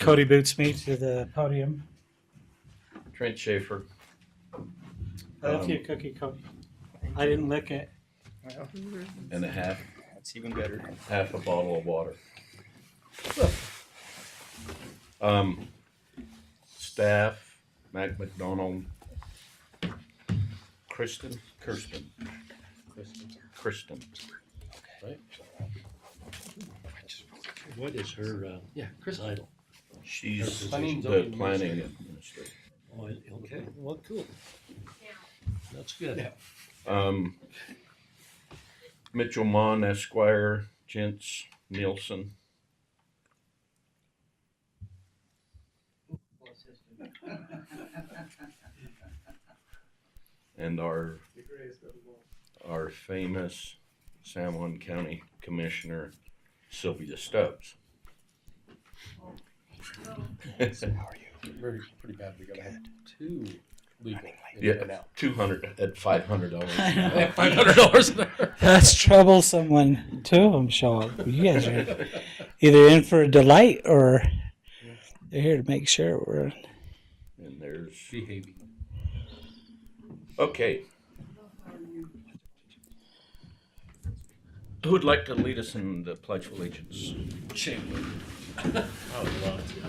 Cody boots me to the podium. Trent Schaefer. I left you a cookie, Cody. I didn't lick it. And a half That's even better. a bottle of water. Staff, Mac McDonald, Kristen, right? What is her title? She's Planning the zoning planning administrator. administrator. Oh, okay, well, cool. That's good. Mitchell Mon Esquire, Gents, Nielsen. And our famous San Juan County Commissioner, Sylvia Stubbs. Pretty bad. We gotta have two legal. Yeah, 200 at $500. $500 an hour. That's troublesome when two of them show up. You guys are either in for a delight or they're here to make sure we're. And there's Behaving. okay. Who would like to lead us in the Pledge of Allegiance? Shame. I would love to.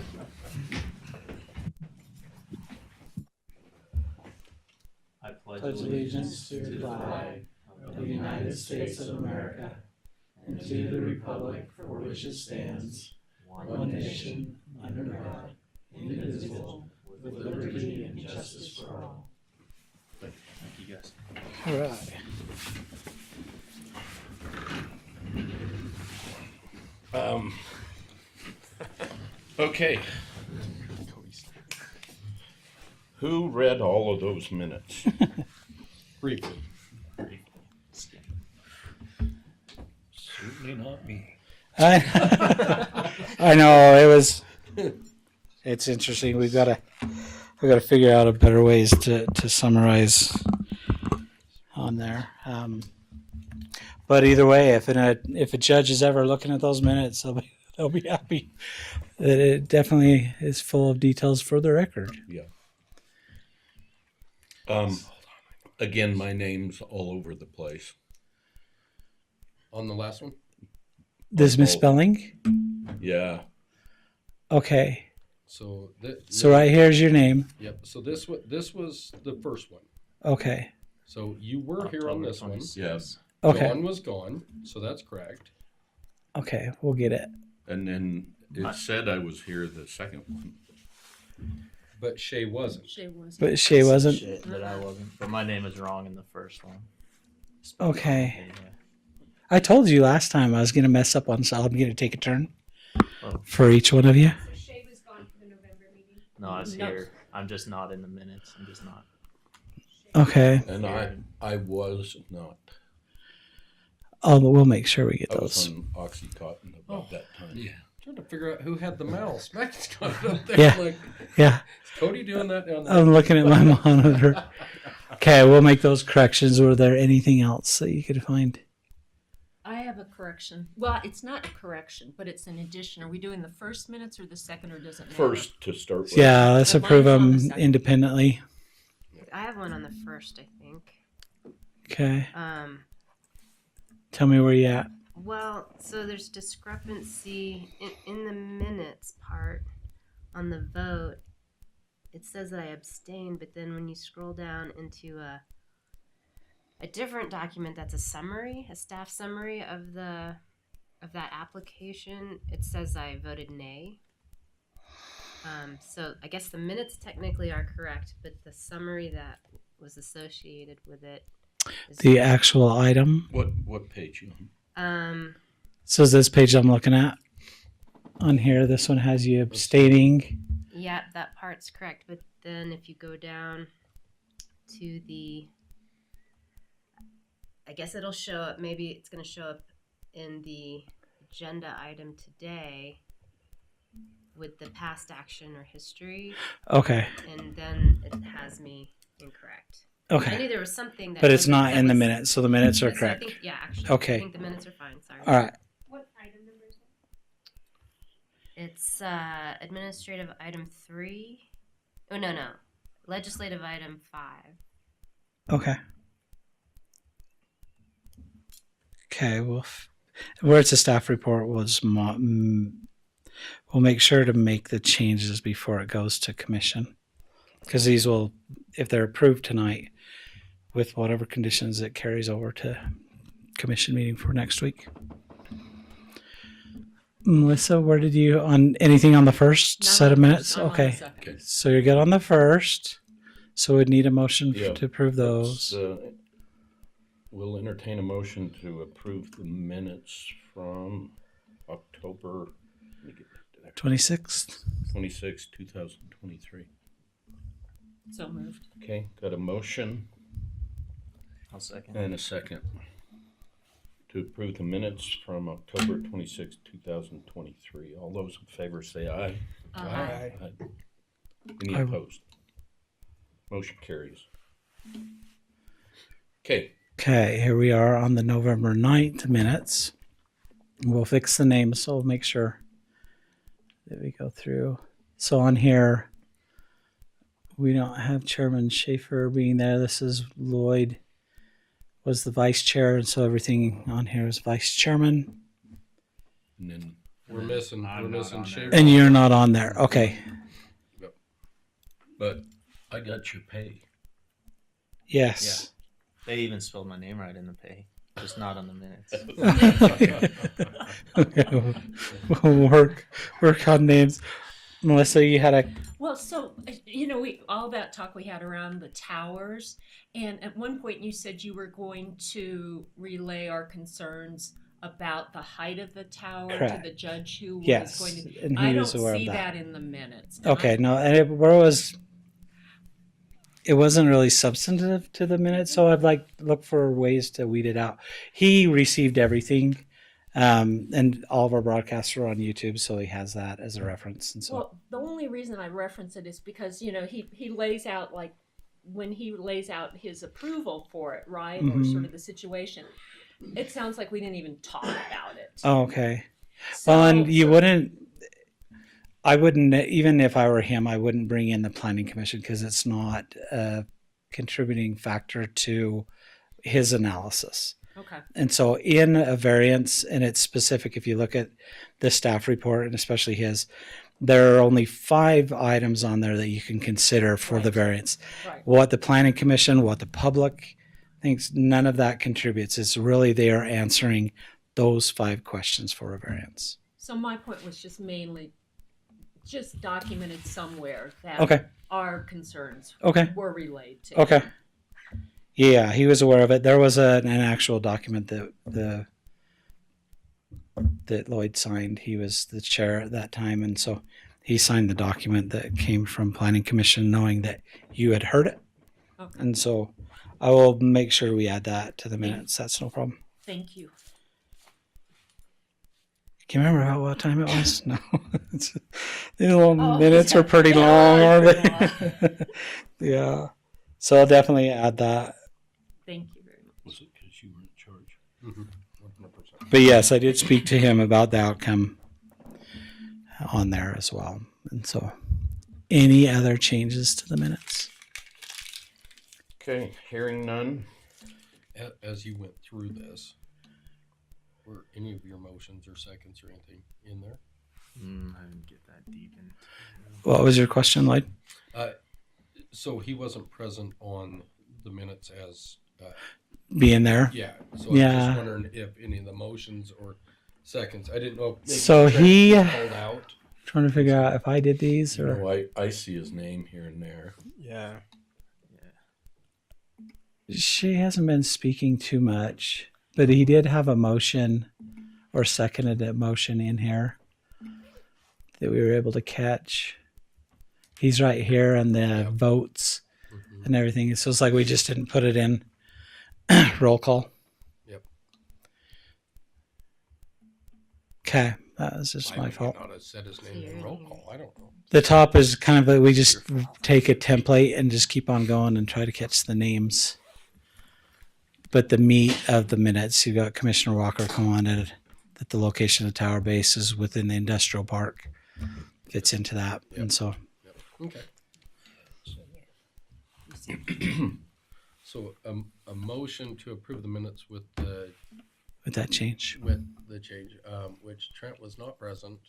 I pledge Pledge allegiance to the flag of the United States of America and to the republic for which it stands, one nation, under God, indivisible, with liberty and justice for all. Thank you guys. All right. Okay. Who read all of those minutes? Briefly. Certainly not me. I know it was. It's interesting. We gotta figure out a better ways to summarize on there. But either way, if a judge is ever looking at those minutes, they'll be happy that it definitely is full of details for the record. Yeah. Again, my name's all over the place. On the last one? This misspelling? Yeah. Okay. So Right here's your name. Yep. So this was the first one. Okay. So you were here on this one. Yes. Okay. John was gone, so that's correct. Okay. We'll get it. And then it said I was here the second one. But Shay wasn't. But Shay wasn't. Shit that I wasn't. But my name is wrong in the first one. Okay. Yeah. I told you last time I was going to mess up on, so I'm going to take a turn Oh. for each one of you. So Shay was gone for the November meeting. No, I was here. I'm just not in the minutes. I'm just not. Okay. And I was not. Oh, but we'll make sure we get I was those. on Oxycontin about that time. Yeah. Trying to figure out who had the mouse. Maggie's got it up there. Yeah. Like, Yeah. is Cody doing that down there? I'm looking at my monitor. Okay, we'll make those corrections. Were there anything else that you could find? I have a correction. Well, it's not a correction, but it's an addition. Are we doing the first minutes or the second, or does it matter? First to start with. Yeah, let's But approve mine's on the them second. independently. I have one on the first, I think. Okay. Tell me where you at. Well, so there's discrepancy in the minutes part on the vote. It says that I abstained, but then when you scroll down into a different document that's a summary, a staff summary of that application, it says I voted nay. So I guess the minutes technically are correct, but the summary that was associated with it is The actual item. What page you on? So is this page I'm looking at on here? This one has you abstaining. Yeah, that part's correct. But then if you go down to I guess it'll show up, maybe it's going to show up in the agenda item today with the past action or history. Okay. And then it has me incorrect. I knew Okay. there was something that. But it's wasn't- not that in the was- minutes, so the minutes are Yes, I correct. think, yeah, actually. Okay. I think the minutes are fine. Sorry. All right. What item number is It's administrative item 3. Oh, no. Legislative item 5. Okay. Okay, well, where it's a staff report, we'll make sure to make the changes before it goes to commission. Because these will, if they're approved tonight, with whatever conditions, it carries over to commission meeting for next week. Melissa, where did you, on anything on the first Not set on of the minutes? first, I'm on the Okay. second. So you're good on the first. So we'd need a motion Yeah. to approve those. We'll entertain a motion to approve the minutes from October, let me get back to that, 26th. 26, 2023. So moved. Okay, got a motion I'll second. and a second to approve the minutes from October 26, 2023. All those in favor say aye. Aye. Any Aye. opposed? Motion carries. Okay, Okay, here we are on the November 9th minutes. We'll fix the names, so we'll make sure that we go through. So on here, we don't have Chairman Schaefer being there. This is Lloyd was the vice chair, and so everything on here is vice chairman. and then We're missing Schaefer. And you're not on there. Okay. but I got your pay. Yes. They even spelled my name right in the pay, just not on the minutes. Okay. We'll work on names. Melissa, you had a Well, so we all that talk we had around the towers, and at one point you said you were going to relay our concerns about the height of the tower Correct. to the judge who was yes, going to. and he I was don't aware see of that. that in the minutes. And Okay, no, and it wasn't really substantive to the minutes, so I'd like to look for ways to weed it out. He received everything, and all of our broadcasts are on YouTube, so he has that as a reference. And so, Well, the only reason I reference it is because he lays out, like, when he lays out his approval for it, right, or Mhm. sort of the situation. It sounds like we didn't even talk about it. oh, okay. So, Well, and you so- wouldn't. I wouldn't, even if I were him, I wouldn't bring in the planning commission because it's not a contributing factor to his analysis. Okay. And so in a variance, and it's specific, if you look at the staff report and especially his, there are only 5 items on there that you can consider for the Right. variance. Right. What the planning commission, what the public thinks, none of that contributes. It's really they are answering those 5 questions for a variance. So my point was just mainly just documented somewhere that Okay. our concerns Okay. were relayed to. Okay. Yeah, he was aware of it. There was an actual document that Lloyd signed. He was the chair at that time, and so he signed the document that came from Planning Commission, knowing that you had heard it. Okay. And so I will make sure we add that to the minutes. That's no problem. Thank you. Can you remember about what time it was? No. These little Oh, minutes yeah. are pretty They long, are aren't pretty they? Yeah. So I'll definitely add that. Thank you very much. Was it because you were in charge? 100%. But yes, I did speak to him about the outcome on there as well. And so any other changes to the minutes? Okay, hearing none. As you went through this, were any of your motions or seconds or anything in there? I didn't get that deep in. What was your question, Lloyd? So he wasn't present on the minutes as, Being there? yeah. So I'm Yeah. just wondering if any of the motions or seconds, I didn't know. If maybe So Trent he- called out. Trying to figure out if I did these You or. know, I see his name here and there. Yeah. She hasn't been speaking too much, but he did have a motion or seconded a motion in here that we were able to catch. He's right here on the votes and everything. So it's like we just didn't put it in roll call. Yep. Okay, that was just I my may fault. not have said his name in roll call. I don't know. The top is kind of like we just take a template and just keep on going and try to catch the names. But the meat of the minutes, you got Commissioner Walker commented that the location of Tower Base is within the industrial park. fits into that. Yep. And so, Okay. So a motion to approve the minutes with the change. change, which Trent was not present.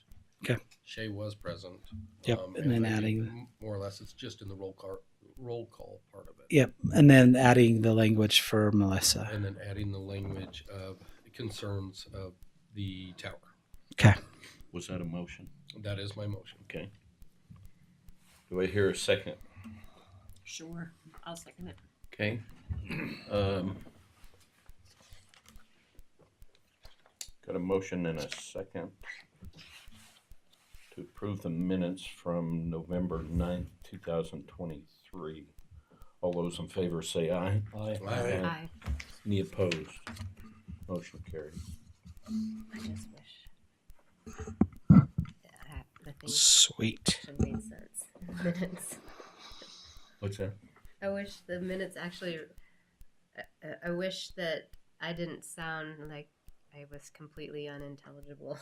Okay. Shay was present. Yep, and then I think adding- more or less, it's just in the roll call part of it. Yep. And then adding the language for Melissa. And then adding the language of concerns of the tower. Okay. Was that a motion? That is my motion. Okay. Do I hear a second? Sure, I'll second it. Okay. Got a motion and a second to approve the minutes from November 9th, 2023. All those in favor say aye. Aye. Aye. Any opposed? Motion carried. I just wish the thing Sweet. actually made sense. Minutes. What's that? I wish the minutes actually. I wish that I didn't sound like I was completely unintelligible.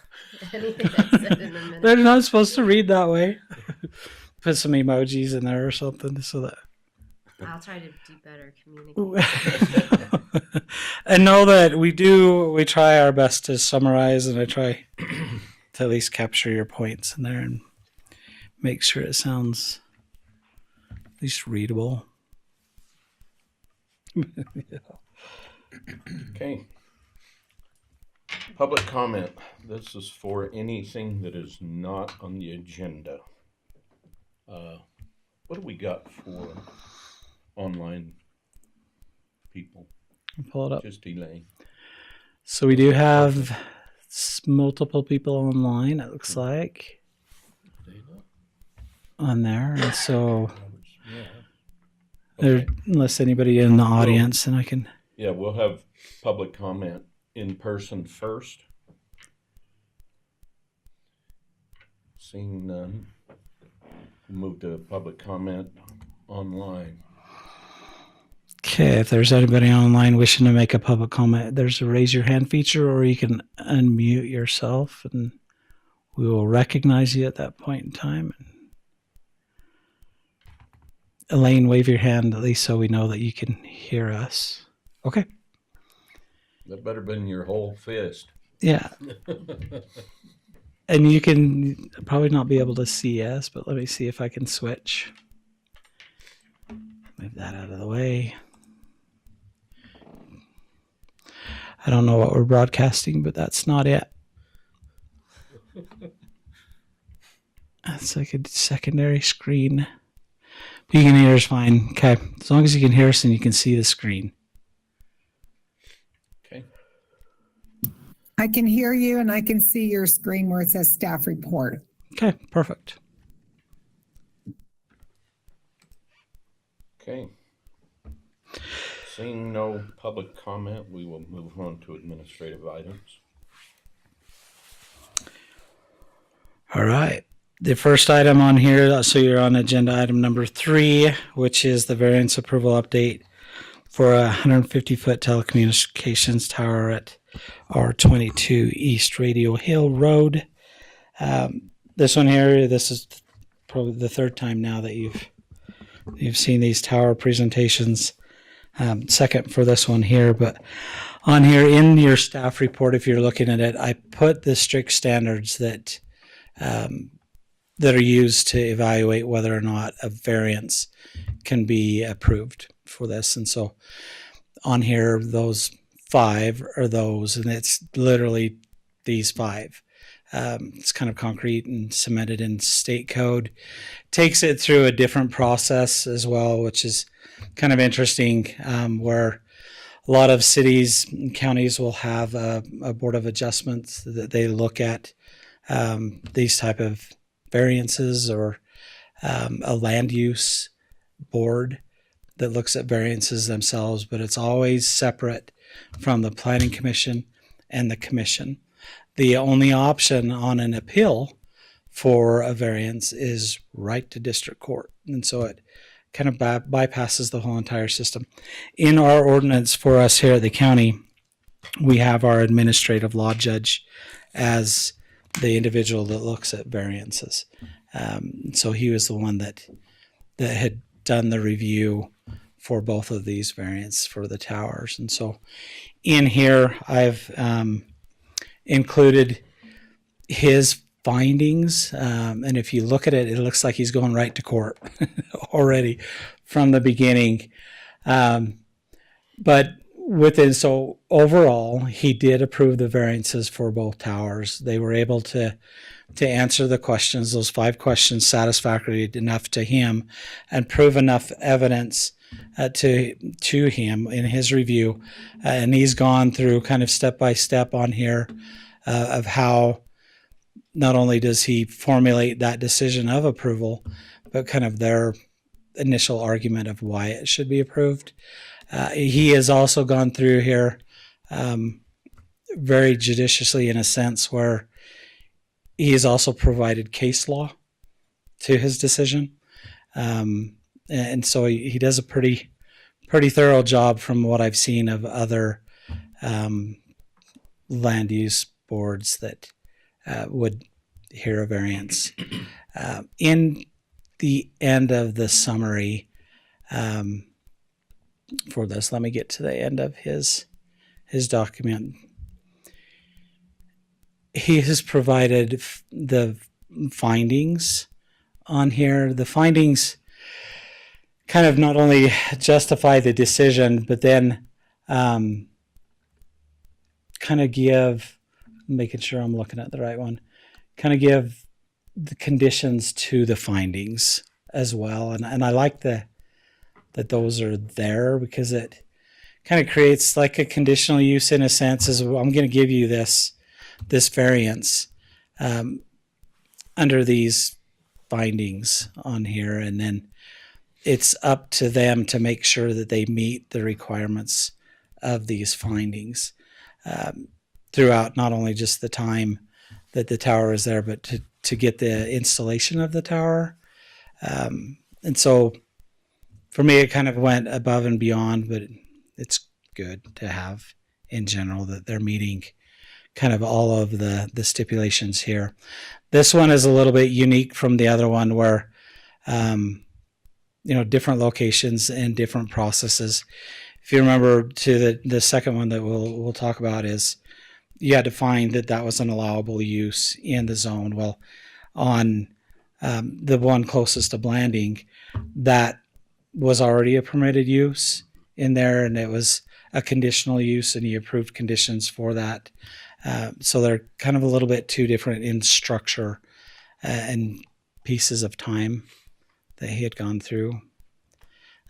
Anything I said in the minutes. They're not supposed to read that way. Put some emojis in there or something so that. I'll try to do better communication. And know that we try our best to summarize, and I try to at least capture your points in there and make sure it sounds at least readable. Okay. Public comment. This is for anything that is not on the agenda. What do we got for online people? Pull it up. Just Elaine. So we do have multiple people online, it looks like, on there. And so there, unless anybody in the audience, and I can. Yeah, we'll have public comment in person first. Seeing none, we'll move to public comment online. Okay, if there's anybody online wishing to make a public comment, there's a raise your hand feature, or you can unmute yourself and we will recognize you at that point in time. Elaine, wave your hand at least so we know that you can hear us. Okay. That better been your whole fist. Yeah. And you can probably not be able to see us, but let me see if I can switch. Move that out of the way. I don't know what we're broadcasting, but that's not it. That's like a secondary screen. You can hear us fine. Okay. As long as you can hear us and you can see the screen. Okay. I can hear you and I can see your screen where it says staff report. Okay. Perfect. Okay. Seeing no public comment, we will move on to administrative items. All right. The first item on here, so you're on agenda item number 3, which is the variance approval update for a 150-foot telecommunications tower at R22 East Radio Hill Road. This one here, this is probably the third time now that you've seen these tower presentations. Second for this one here, but on here in your staff report, if you're looking at it, I put the strict standards that are used to evaluate whether or not a variance can be approved for this. And so on here, those 5 are those, and it's literally these 5. It's kind of concrete and cemented in state code. Takes it through a different process as well, which is kind of interesting, where a lot of cities and counties will have a board of adjustments that they look at these type of variances, or a land use board that looks at variances themselves, but it's always separate from the planning commission and the commission. The only option on an appeal for a variance is right to district court. And so it kind of bypasses the whole entire system. In our ordinance for us here at the county, we have our administrative law judge as the individual that looks at variances. So he was the one that had done the review for both of these variants for the towers. And so in here, I've included his findings. And if you look at it, it looks like he's going right to court already from the beginning. But so overall, he did approve the variances for both towers. They were able to answer the questions, those 5 questions, satisfactorily enough to him, and prove enough evidence to him in his review. And he's gone through kind of step by step on here of how not only does he formulate that decision of approval, but kind of their initial argument of why it should be approved. He has also gone through here very judiciously, in a sense, where he has also provided case law to his decision. And so he does a pretty thorough job from what I've seen of other land use boards that would hear a variance. In the end of the summary for this, let me get to the end of his document. He has provided the findings on here. The findings kind of not only justify the decision, but then kind of give, making sure I'm looking at the right one, kind of give the conditions to the findings as well. And I like that those are there, because it kind of creates like a conditional use in a sense, as well, I'm going to give you this variance under these findings on here, and then it's up to them to make sure that they meet the requirements of these findings throughout not only just the time that the tower is there, but to get the installation of the tower. And so for me, it kind of went above and beyond, but it's good to have in general that they're meeting kind of all of the stipulations here. This one is a little bit unique from the other one, where different locations and different processes. If you remember, to the second one that we'll talk about, is you had to find that was an allowable use in the zone. Well, on the one closest to Blanding, that was already a permitted use in there, and it was a conditional use, and he approved conditions for that. So they're kind of a little bit too different in structure and pieces of time that he had gone through.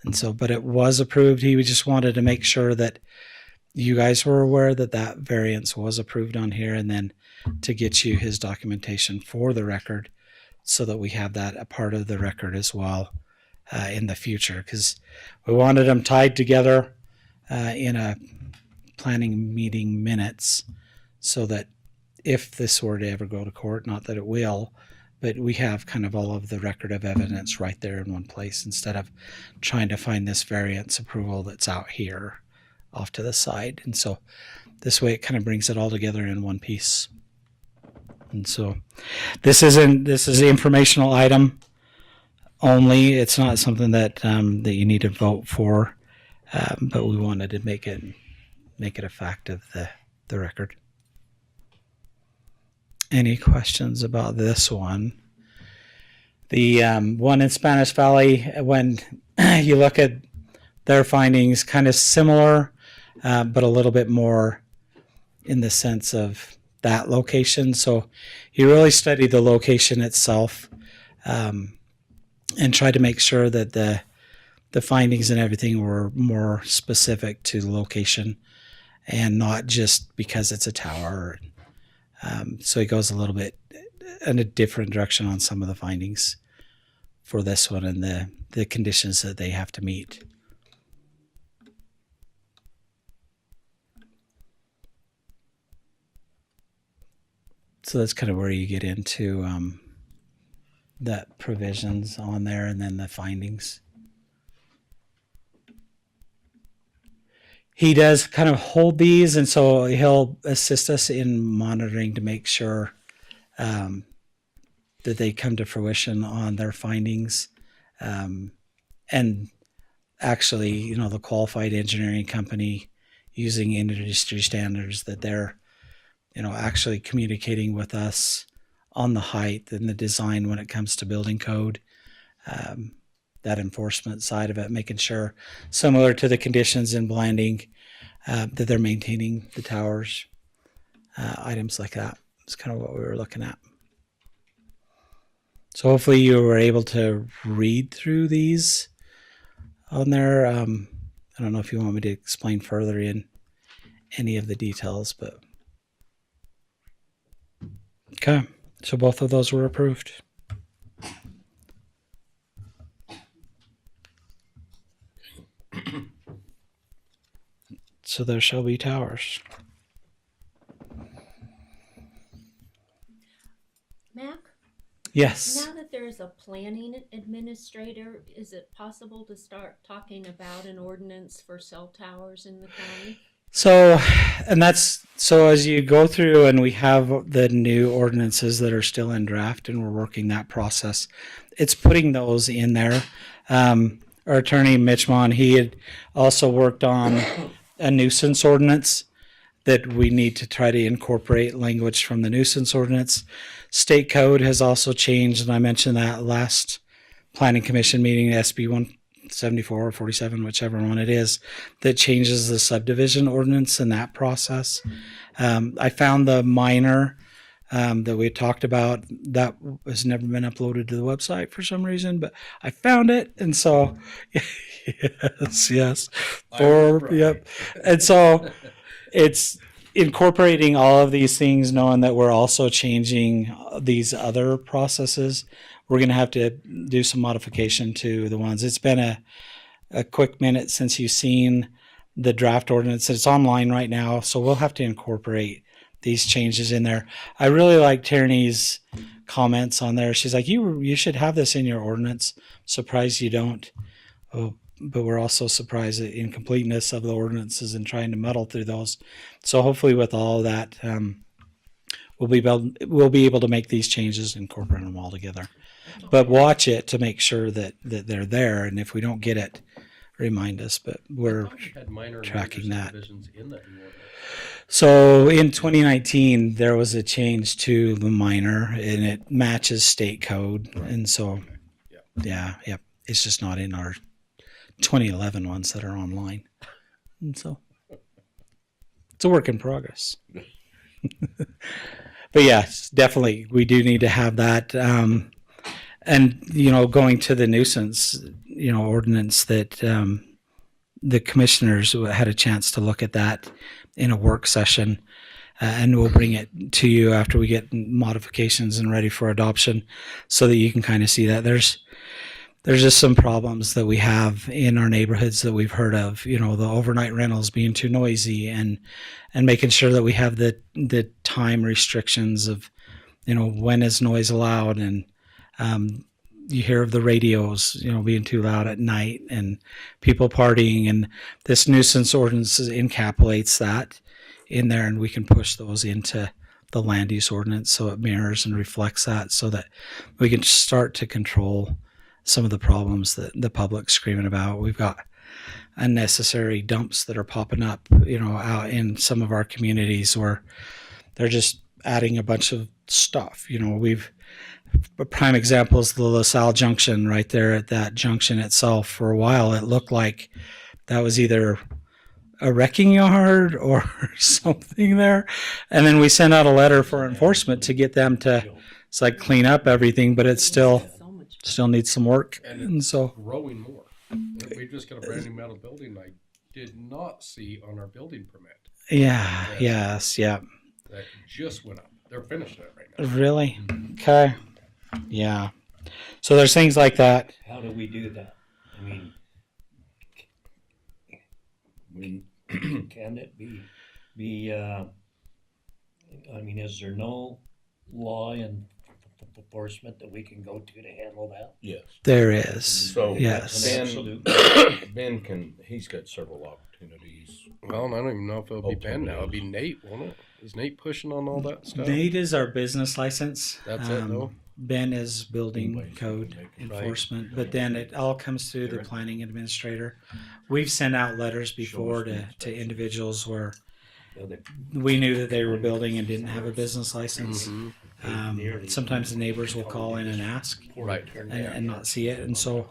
And so, but it was approved. He just wanted to make sure that you guys were aware that variance was approved on here, and then to get you his documentation for the record so that we have that a part of the record as well in the future, because we wanted them tied together in a planning meeting minutes, so that if this were to ever go to court, not that it will, but we have kind of all of the record of evidence right there in one place, instead of trying to find this variance approval that's out here off to the side. And so this way it kind of brings it all together in one piece. And so this is an informational item only. It's not something that you need to vote for, but we wanted to make it a fact of the record. Any questions about this one? The one in Spanish Valley, when you look at their findings, kind of similar, but a little bit more in the sense of that location. So he really studied the location itself and tried to make sure that the findings and everything were more specific to the location and not just because it's a tower. So he goes a little bit in a different direction on some of the findings for this one and the conditions that they have to meet. So that's kind of where you get into that provisions on there and then the findings. He does kind of hold these, and so he'll assist us in monitoring to make sure that they come to fruition on their findings. And actually, you know, the qualified engineering company using industry standards, that they're, you know, actually communicating with us on the height and the design when it comes to building code, that enforcement side of it, making sure, similar to the conditions in blending, that they're maintaining the towers, items like that. It's kind of what we were looking at. So hopefully you were able to read through these on there. I don't know if you want me to explain further in any of the details, but okay. So both of those were approved. So there shall be towers. Mac, Yes. now that there's a planning administrator, is it possible to start talking about an ordinance for cell towers in the county? So, and that's, so as you go through and we have the new ordinances that are still in draft and we're working that process, it's putting those in there. Our attorney, Mitch Mon, he had also worked on a nuisance ordinance that we need to try to incorporate language from the nuisance ordinance. State code has also changed, and I mentioned that last planning commission meeting, SB 174 or 47, whichever one it is, that changes the subdivision ordinance in that process. I found the minor that we had talked about that has never been uploaded to the website for some reason, but I found it, and so yes, yep, and so it's incorporating all of these things, knowing that we're also changing these other processes. We're going to have to do some modification to the ones. It's been a quick minute since you've seen the draft ordinance. It's online right now, so we'll have to incorporate these changes in there. I really like Tierney's comments on there. She's like, you should have this in your ordinance. Surprised you don't. Oh, but we're also surprised at the incompleteness of the ordinances and trying to muddle through those. So hopefully with all of that, we'll be able to make these changes and incorporate them all together. But watch it to make sure that they're there, and if we don't get it, remind us. But we're tracking that. In that new ordinance. So in 2019, there was a change to the minor, and it matches state code, and so yeah, it's just not in our 2011 ones that are online, and so it's a work in progress. But yes, definitely we do need to have that. And, you know, going to the nuisance, you know, ordinance that the commissioners had a chance to look at that in a work session, and we'll bring it to you after we get modifications and ready for adoption so that you can kind of see that there's just some problems that we have in our neighborhoods that we've heard of, you know, the overnight rentals being too noisy, and making sure that we have the time restrictions of, you know, when is noise allowed, and you hear of the radios, you know, being too loud at night and people partying, and this nuisance ordinance encapsulates that in there, and we can push those into the land use ordinance so it mirrors and reflects that, so that we can start to control some of the problems that the public's screaming about. We've got unnecessary dumps that are popping up, you know, out in some of our communities where they're just adding a bunch of stuff. You know, a prime example is the LaSalle Junction right there at that junction itself. For a while, it looked like that was either a wrecking yard or something there. And then we sent out a letter for enforcement to get them to, it's like clean up everything, but it's still needs some work. And so Growing more. We just got a brand new metal building I did not see on our building permit. yeah. That just went up. They're finishing it right now. Really? Okay. Yeah. So there's things like that. How do we do that? I mean, can it be, I mean, is there no law and enforcement that we can go to handle that? Yes. There is. So Yes. Absolutely. Ben he's got several opportunities Well, and I don't even know if it'll be Ben now. It'll be Ultimately. Nate, won't it? Is Nate pushing on all that stuff? Nate is our business license. That's it, though? Ben is building Anybody's code gonna make it. enforcement, but then it all comes through the planning administrator. We've sent out letters before to individuals where You know, we knew that they were building and didn't have a business license. Mhm. Sometimes the neighbors will call in and ask Right. and not see it, and so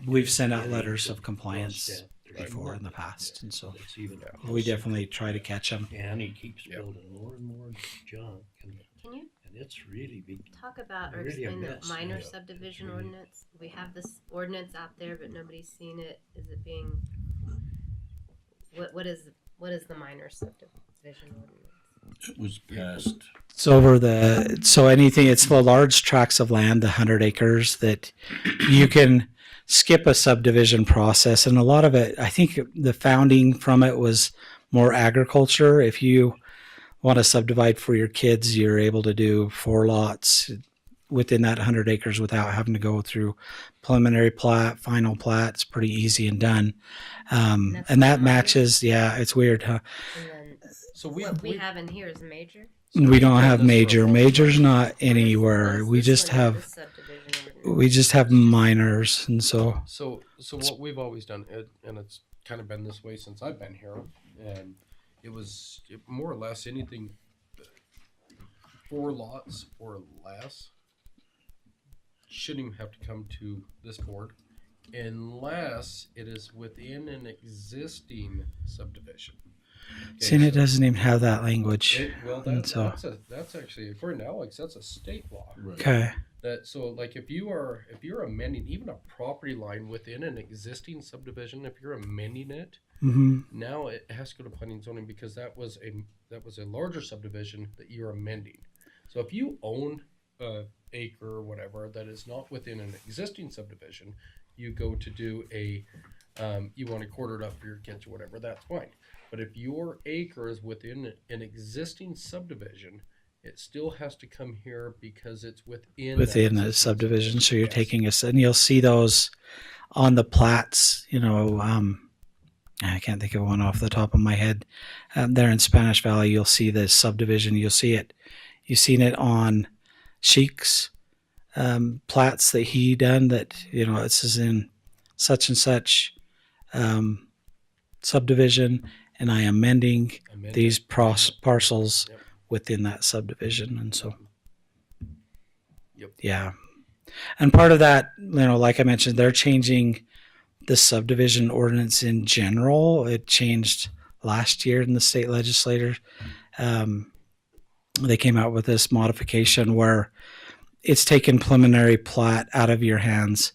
we've sent out letters of compliance before in the past, and so It's even, we definitely try to catch them. and he keeps Yep. building more and more junk, and Can you it's really big. talk about or Really a explain the mess, minor yeah. subdivision Really. ordinance? We have this ordinance out there, but nobody's seen it. Is it being what is the minor subdivision ordinance? It was passed. It's it's the large tracts of land, the 100 acres that you can skip a subdivision process. And a lot of it, I think the founding from it was more agriculture. If you want to subdivide for your kids, you're able to do 4 lots within that 100 acres without having to go through preliminary plat, final plat. It's pretty easy and done. That's And that not minor? matches, yeah, it's weird, huh? And then So what we have in here is major. We don't have done this for a major. long Major's time. not What anywhere. is We this just one in have this subdivision ordinance? we just have minors, and so So what we've always done, and it's kind of been this way since I've been here, and it was more or less anything 4 lots or less shouldn't even have to come to this board unless it is within an existing subdivision. Okay, seeing it so doesn't even have that language. that's so- that's actually, according to Alex, that's a state law. Right. Okay. That so like if you're amending even a property line within an existing subdivision, if you're amending it, Hmm. now it has to go to planning and zoning because that was a larger subdivision that you're amending. So if you own a acre or whatever that is not within an existing subdivision, you go to do you want to quarter it up for your kids or whatever, that's fine. But if your acre is within an existing subdivision, it still has to come here because it's within Within that the existing subdivision, so you're Yes. taking and you'll see those on the plats. I can't think of one off the top of my head. There in Spanish Valley, you'll see the subdivision. You'll see it. You've seen it on Sheik's plats that he done. That this is in such and such subdivision, and I am amending amendment. these parcels Yep. within that subdivision, and so Yep. yeah. And part of that, like I mentioned, they're changing the subdivision ordinance in general. It changed last year in the state legislature. They came out with this modification where it's taken preliminary plat out of your hands,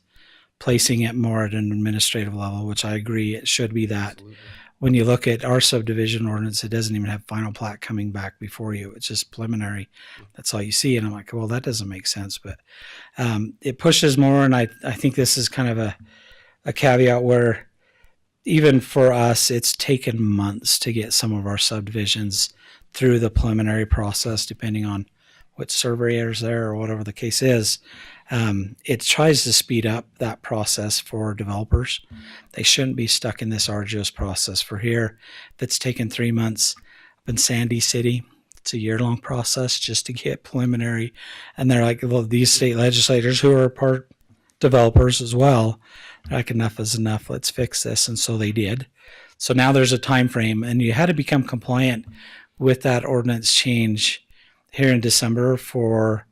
placing it more at an administrative level, which I agree it should be that. Absolutely. When you look at our subdivision ordinance, it doesn't even have final plat coming back before you. It's just preliminary. That's all you see. And I'm like, well, that doesn't make sense. But it pushes more. And I think this is kind of a caveat where even for us, it's taken months to get some of our subdivisions through the preliminary process, depending on what surveyor's there or whatever the case is. It tries to speed up that process for developers. They shouldn't be stuck in this arduous process. For here, if it's taken 3 months up in Sandy City, it's a year-long process just to get preliminary. And they're like, well, these state legislators who are part developers as well, they're like, enough is enough. Let's fix this. And so they did. So now there's a time frame, and you had to become compliant with that ordinance change here in December for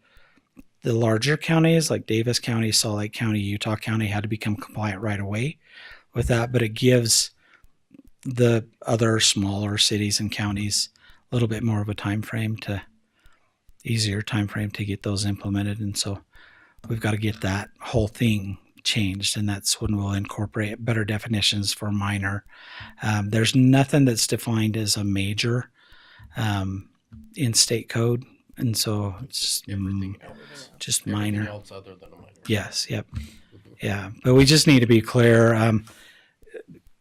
the larger counties like Davis County, Salt Lake County, Utah County had to become compliant right away with that. But it gives the other smaller cities and counties a little bit more of a easier time frame to get those implemented. And so we've got to get that whole thing changed, and that's when we'll incorporate better definitions for minor. There's nothing that's defined as a major in state code, and so it's Everything else. just Everything minor. else other than a minor. Yes, yep, yeah. But we just need to be clear.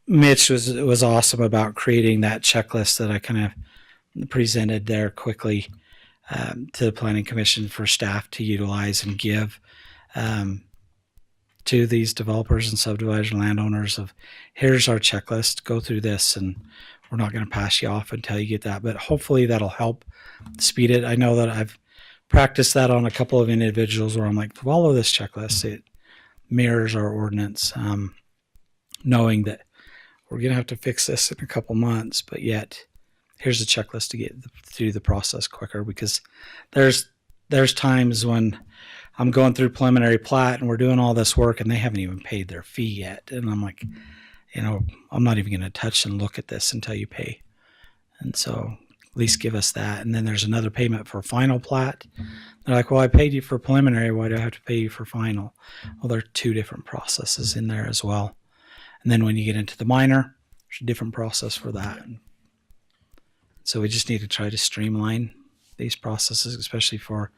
Mitch was awesome about creating that checklist that I kind of presented there quickly to the Planning Commission for staff to utilize and give to these developers and subdivision landowners of, here's our checklist, go through this, and we're not going to pass you off until you get that. But hopefully that'll help speed it. I know that I've practiced that on a couple of individuals where I'm like, follow this checklist. It mirrors our ordinance, knowing that we're going to have to fix this in a couple months, but yet here's a checklist to get through the process quicker, because there's times when I'm going through preliminary plat and we're doing all this work and they haven't even paid their fee yet. And I'm like, I'm not even going to touch and look at this until you pay. And so at least give us that. And then there's another payment for final plat. They're like, well, I paid you for preliminary. Why do I have to pay you for final? Well, there are two different processes in there as well. And then when you get into the minor, there's a different process for that. So we just need to try to streamline these processes, especially for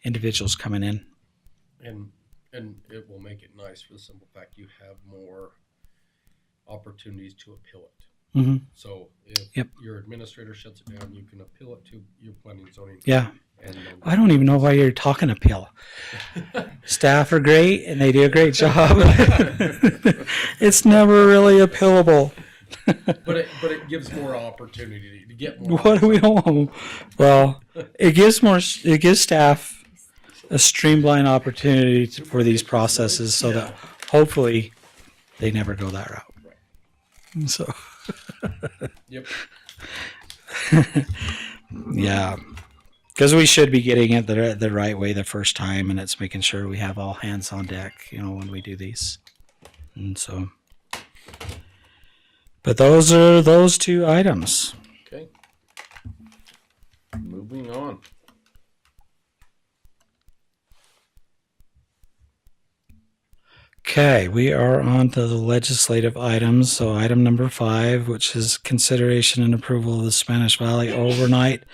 individuals coming in. And it will make it nice for the simple fact you have more opportunities to appeal it. Mm-hmm. So if Yep. your administrator shuts it down, you can appeal it to your planning and zoning. Yeah. And then, I don't even know why you're talking appeal. Staff are great and they do a great job. It's never really appealable. but it gives more opportunity to get more. What do we want? Well, it gives staff a streamlined opportunity for these processes, so that hopefully they never go that route. So, Yep. yeah, because we should be getting it the right way the first time, and it's making sure we have all hands on deck, when we do these. And so, but those are those two items. Okay. Moving on. Okay, we are on to the legislative items. So item number 5, which is consideration and approval of the Spanish Valley overnight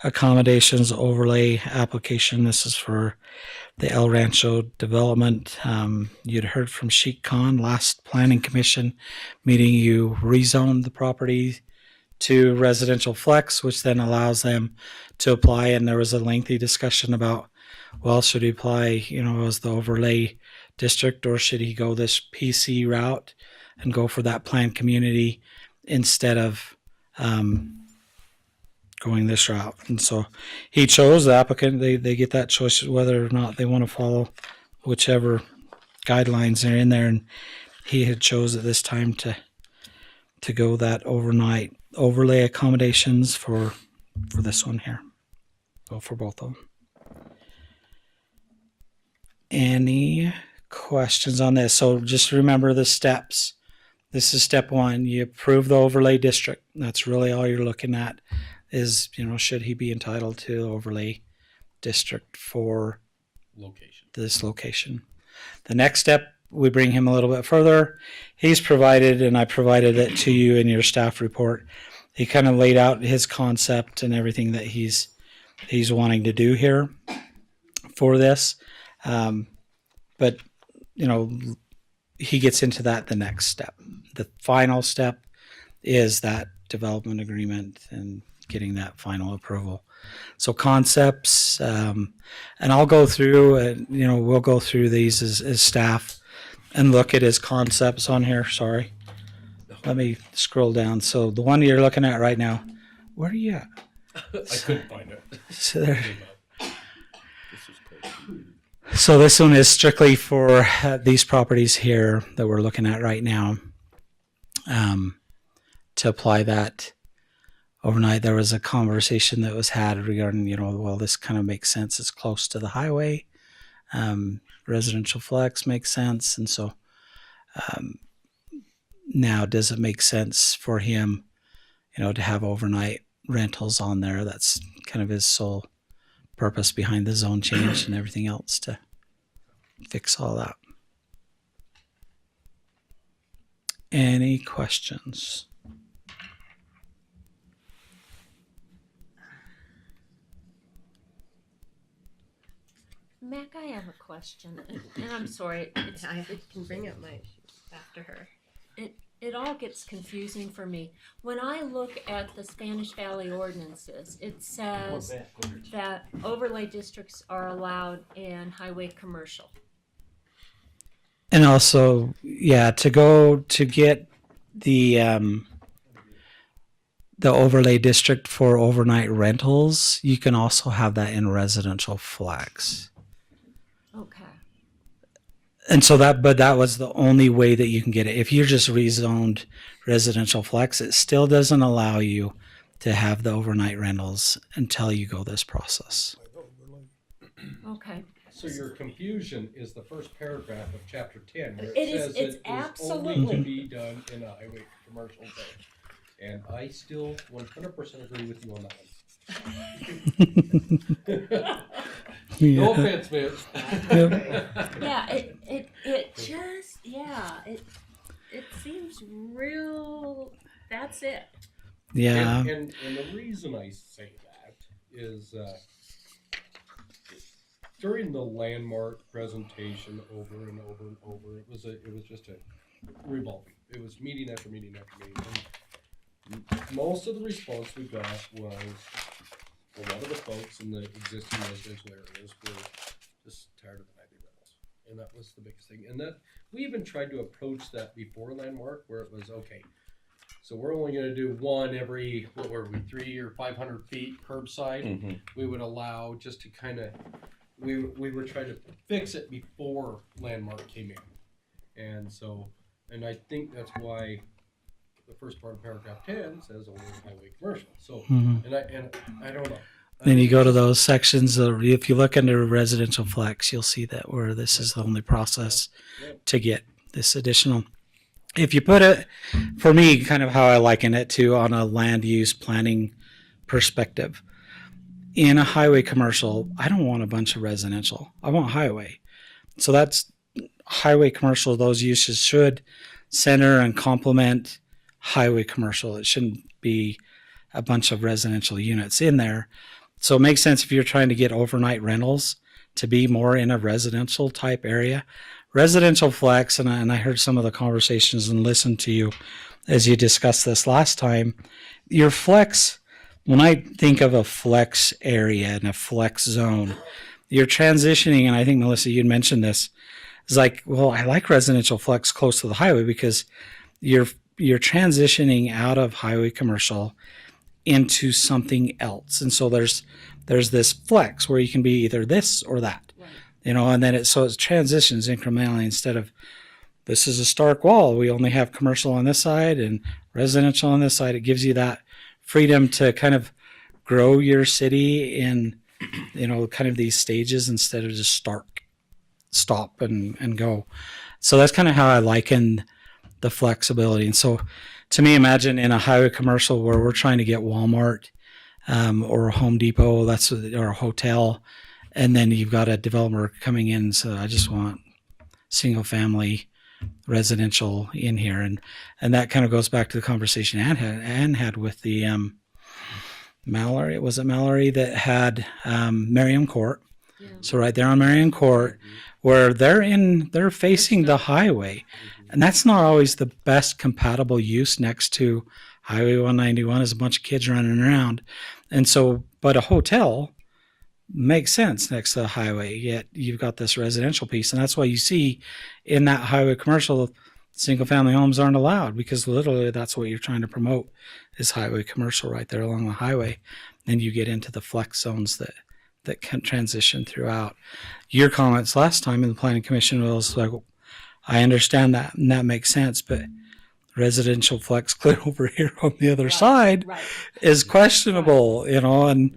accommodations overlay application. This is for the El Rancho development. You'd heard from Sheik Khan last planning commission meeting. You rezoned the property to residential flex, which then allows them to apply. And there was a lengthy discussion about, well, should he apply, as the overlay district, or should he go this PC route and go for that planned community instead of going this route? And so he chose, the applicant, they get that choice whether or not they want to follow whichever guidelines are in there. And he had chose at this time to go that overnight overlay accommodations for this one here. Go for both of them. Any questions on this? So just remember the steps. This is step 1. You approve the overlay district. That's really all you're looking at is, should he be entitled to the overlay district for Location. this location. The next step, we bring him a little bit further. He's provided, and I provided it to you in your staff report. He kind of laid out his concept and everything that he's wanting to do here for this. But, he gets into that the next step. The final step is that development agreement and getting that final approval. So concepts, and I'll go through, we'll go through these as staff and look at his concepts on here. Sorry. Let me scroll down. So the one you're looking at right now, where are you at? I couldn't find it. So there. This is crazy. So this one is strictly for these properties here that we're looking at right now. To apply that overnight, there was a conversation that was had regarding, well, this kind of makes sense. It's close to the highway. Residential flex makes sense. And so now does it make sense for him, to have overnight rentals on there? That's kind of his sole purpose behind the zone change and everything else, to fix all that. Any questions? Mac, I have a question, and I'm sorry. I can bring up my after her. It all gets confusing for me. When I look at the Spanish Valley ordinances, it says that overlay districts are allowed in highway commercial. And also, yeah, to go to get the overlay district for overnight rentals, you can also have that in residential flex. Okay. And so that was the only way that you can get it. If you're just rezoned residential flex, it still doesn't allow you to have the overnight rentals until you go this process. Okay. So your confusion is the first paragraph of chapter 10, where It is- says it's it is only absolutely- to be done in a highway commercial zone. And I still 100% agree with you on that one. No offense, Vince. Yeah, it just, yeah, it seems real, that's it. Yeah. And the reason I say that is during the landmark presentation over and over and over, it was just a revolving. It was meeting after meeting after meeting. And most of the response we got was a lot of the folks in the existing residential areas were just tired of the nightly rentals. And that was the biggest thing. And that we even tried to approach that before landmark, where it was okay. So we're only going to do one every, what were we, 300 or 500 feet curbside. Mm-hmm. We would allow just to kind of, we were trying to fix it before landmark came in. And so, and I think that's why the first part of paragraph 10 says only highway commercial. So, and I don't know. Then you go to those sections. If you look under residential flex, you'll see that where this is the only process to get this additional. If you put it, for me, kind of how I liken it to on a land use planning perspective, in a highway commercial, I don't want a bunch of residential. I want highway. So that's highway commercial. Those uses should center and complement highway commercial. It shouldn't be a bunch of residential units in there. So it makes sense if you're trying to get overnight rentals to be more in a residential type area. Residential flex, and I heard some of the conversations and listened to you as you discussed this last time. Your flex, when I think of a flex area and a flex zone, you're transitioning, and I think, Melissa, you'd mentioned this, is like, well, I like residential flex close to the highway because you're transitioning out of highway commercial into something else. And so there's this flex where you can be either this or that, and then it transitions incrementally instead of this is a stark wall. We only have commercial on this side and residential on this side. It gives you that freedom to kind of grow your city in, kind of these stages instead of just stop and go. So that's kind of how I liken the flexibility. And so to me, imagine in a highway commercial where we're trying to get Walmart or a Home Depot, or a hotel, and then you've got a developer coming in. So I just want single family residential in here, and that kind of goes back to the conversation Ann had with the Mallory. Was it Mallory that had Merriam Court? Yeah. So right there on Merriam Court, where they're facing the highway. And that's not always the best compatible use next to Highway 191 is a bunch of kids running around. And so, but a hotel makes sense next to the highway, yet you've got this residential piece. And that's why you see in that highway commercial, single family homes aren't allowed, because literally that's what you're trying to promote is highway commercial right there along the highway. Then you get into the flex zones that can transition throughout. Your comments last time in the planning commission was like, I understand that, and that makes sense, but residential flex clear over here on the other side is questionable, and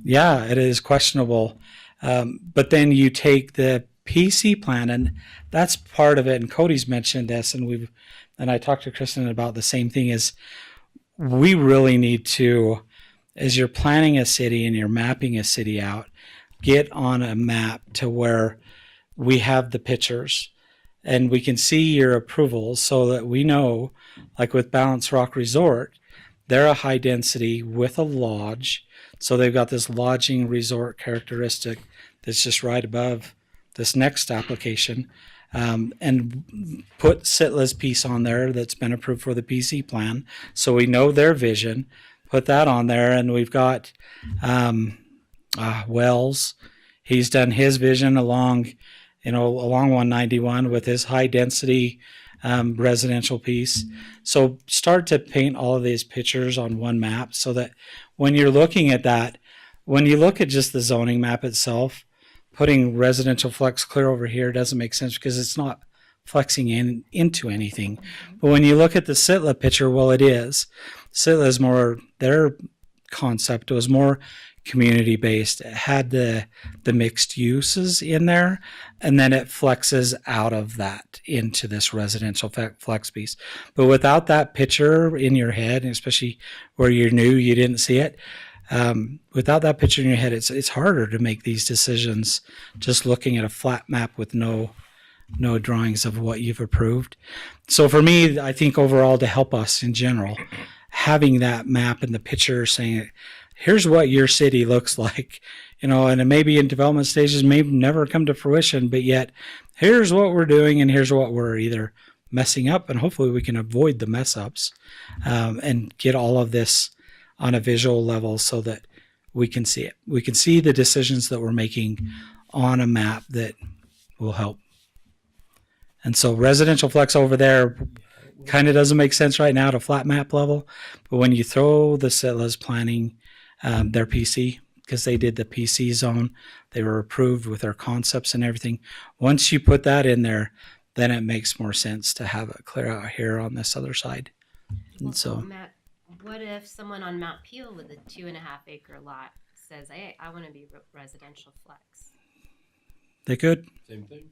yeah, it is questionable. But then you take the PC plan, and that's part of it. And Cody's mentioned this, and I talked to Kristen about the same thing. Is we really need to, as you're planning a city and you're mapping a city out, get on a map to where we have the pictures and we can see your approvals so that we know, like with Balance Rock Resort, they're a high density with a lodge. So they've got this lodging resort characteristic that's just right above this next application. And put Sitla's piece on there that's been approved for the PC plan. So we know their vision, put that on there. And we've got Wells. He's done his vision along along 191 with his high density residential piece. So start to paint all of these pictures on one map so that when you're looking at that, when you look at just the zoning map itself, putting residential flex clear over here doesn't make sense because it's not flexing into anything. But when you look at the Sitla picture, well, it is. Sitla is more, their concept was more community based. It had the mixed uses in there, and then it flexes out of that into this residential flex piece. But without that picture in your head, and especially where you're new, you didn't see it. Without that picture in your head, it's harder to make these decisions just looking at a flat map with no drawings of what you've approved. So for me, I think overall to help us in general, having that map and the picture saying, here's what your city looks like, and it may be in development stages, may never come to fruition, but yet here's what we're doing and here's what we're either messing up, and hopefully we can avoid the mess ups and get all of this on a visual level so that we can see it. We can see the decisions that we're making on a map that will help. And so residential flex over there kind of doesn't make sense right now at a flat map level. But when you throw the Sitla's planning, their PC, because they did the PC zone, they were approved with their concepts and everything. Once you put that in there, then it makes more sense to have it clear out here on this other side. And so, Matt, what if someone on Mount Peel with a 2.5 acre lot says, "Hey, I want to be residential flex"? they could. Same thing.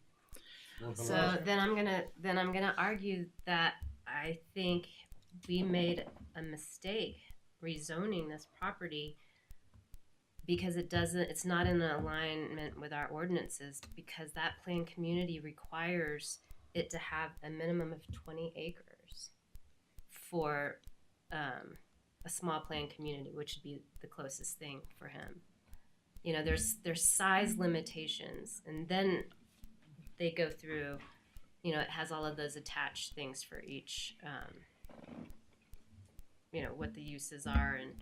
So then I'm gonna argue that I think we made a mistake rezoning this property because it's not in alignment with our ordinances, because that planned community requires it to have a minimum of 20 acres for a small planned community, which would be the closest thing for him. There's size limitations, and then they go through, it has all of those attached things for each, what the uses are and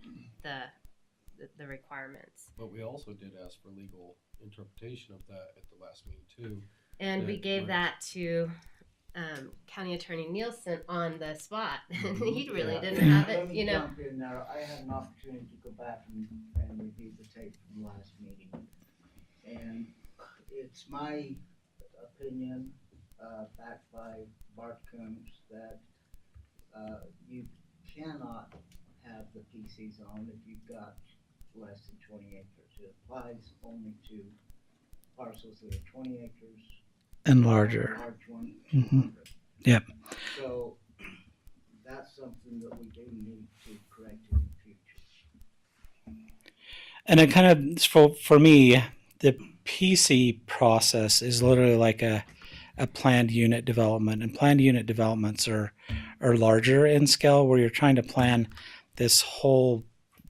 the requirements. But we also did ask for legal interpretation of that at the last meeting too. And we gave that to County Attorney Nielsen on the spot. He really didn't have it, Let me jump in there. I had an opportunity to go back and review the tape from last meeting. And it's my opinion, backed by Bart Coombs, that you cannot have the PC zone if you've got less than 20 acres. It applies only to parcels that are 20 acres And larger. large one, Mm-hmm. 200. Yep. So that's something that we do need to correct in the future. And it kind of, for me, the PC process is literally like a planned unit development, and planned unit developments are larger in scale, where you're trying to plan this whole,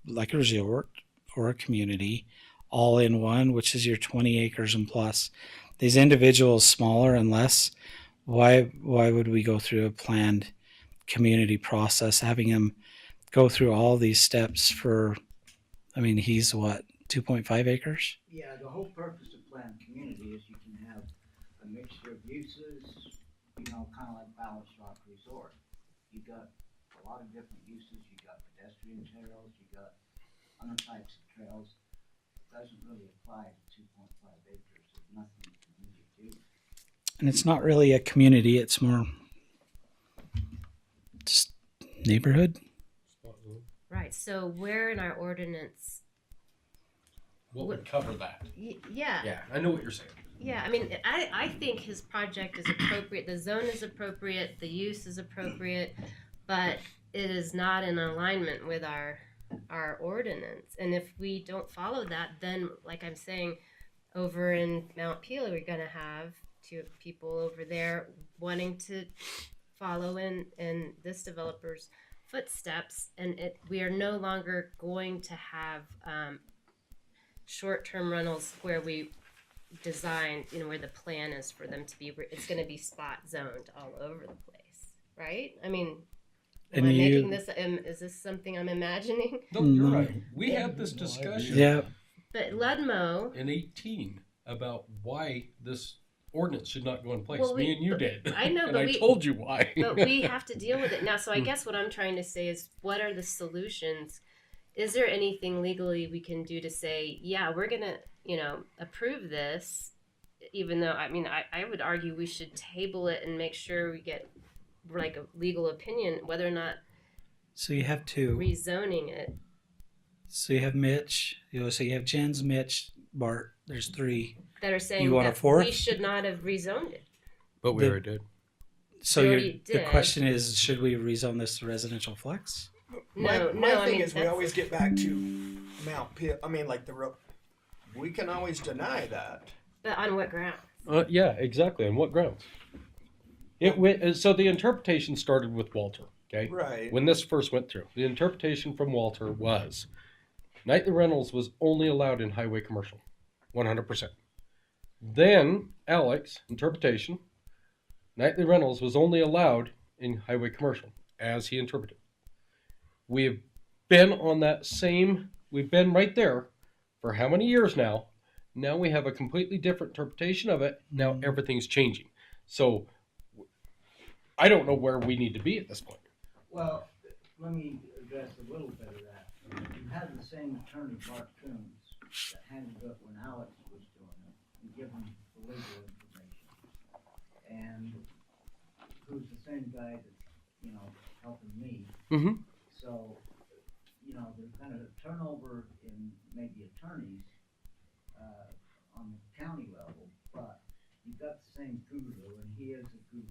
like a resort or a community, all in one, which is your 20 acres and plus. These individuals, smaller and less, why would we go through a planned community process, having them go through all these steps for, he's what, 2.5 acres? Yeah, the whole purpose of planned community is you can have a mixture of uses, kind of like Ballast Rock Resort. You got a lot of different uses. You got pedestrian trails, you got other types of trails. It doesn't really apply to 2.5 acres. There's nothing the community do. And it's not really a community, it's more just neighborhood. Right. So where in our ordinance? What would cover that? Yeah. Yeah, I know what you're saying. Yeah, I think his project is appropriate. The zone is appropriate. The use is appropriate, but it is not in alignment with our ordinance. And if we don't follow that, then, like I'm saying, over in Mount Peel, we're going to have two people over there wanting to follow in this developer's footsteps, and we are no longer going to have short-term rentals where we designed, where the plan is for them to be. It's going to be spot zoned all over the place, right? Am I making this? Is this something I'm imagining? No, you're right. We had this discussion. Yeah. But Ludmo, In 18 about why this ordinance should not go in place. Well, Me and you did. I know, and but I we- told you why. But we have to deal with it now. So I guess what I'm trying to say is, what are the solutions? Is there anything legally we can do to say, yeah, we're gonna, approve this, even though I would argue we should table it and make sure we get like a legal opinion whether or not So you have two. rezoning it. So you have Mitch. So you have Jens, Mitch, Bart. There's three. That are saying You want a that fourth? we should not have rezoned it. But we The- already did. So We you're, already the did. question is, should we rezone this to residential flex? My No, thing is, we that's- always get back to Mount Pitt. Like the road. We can always deny that. But on what ground? Yeah, exactly. On what grounds? So the interpretation started with Walter. Okay. Right. When this first went through, the interpretation from Walter was nightly rentals was only allowed in highway commercial, 100%. Then Alex interpretation, nightly rentals was only allowed in highway commercial, as he interpreted. We've been on that same. We've been right there for how many years now? Now we have a completely different interpretation of it. Now everything's changing. So I don't know where we need to be at this point. Well, let me address a little bit of that. You had the same attorney, Bart Coons, that handled it when Alex was doing it, and given the legal information. And who's the same guy that's, helping me. Mm-hmm. So, there's kind of a turnover in maybe attorneys, on the county level, but you've got the same guru, and he is a guru.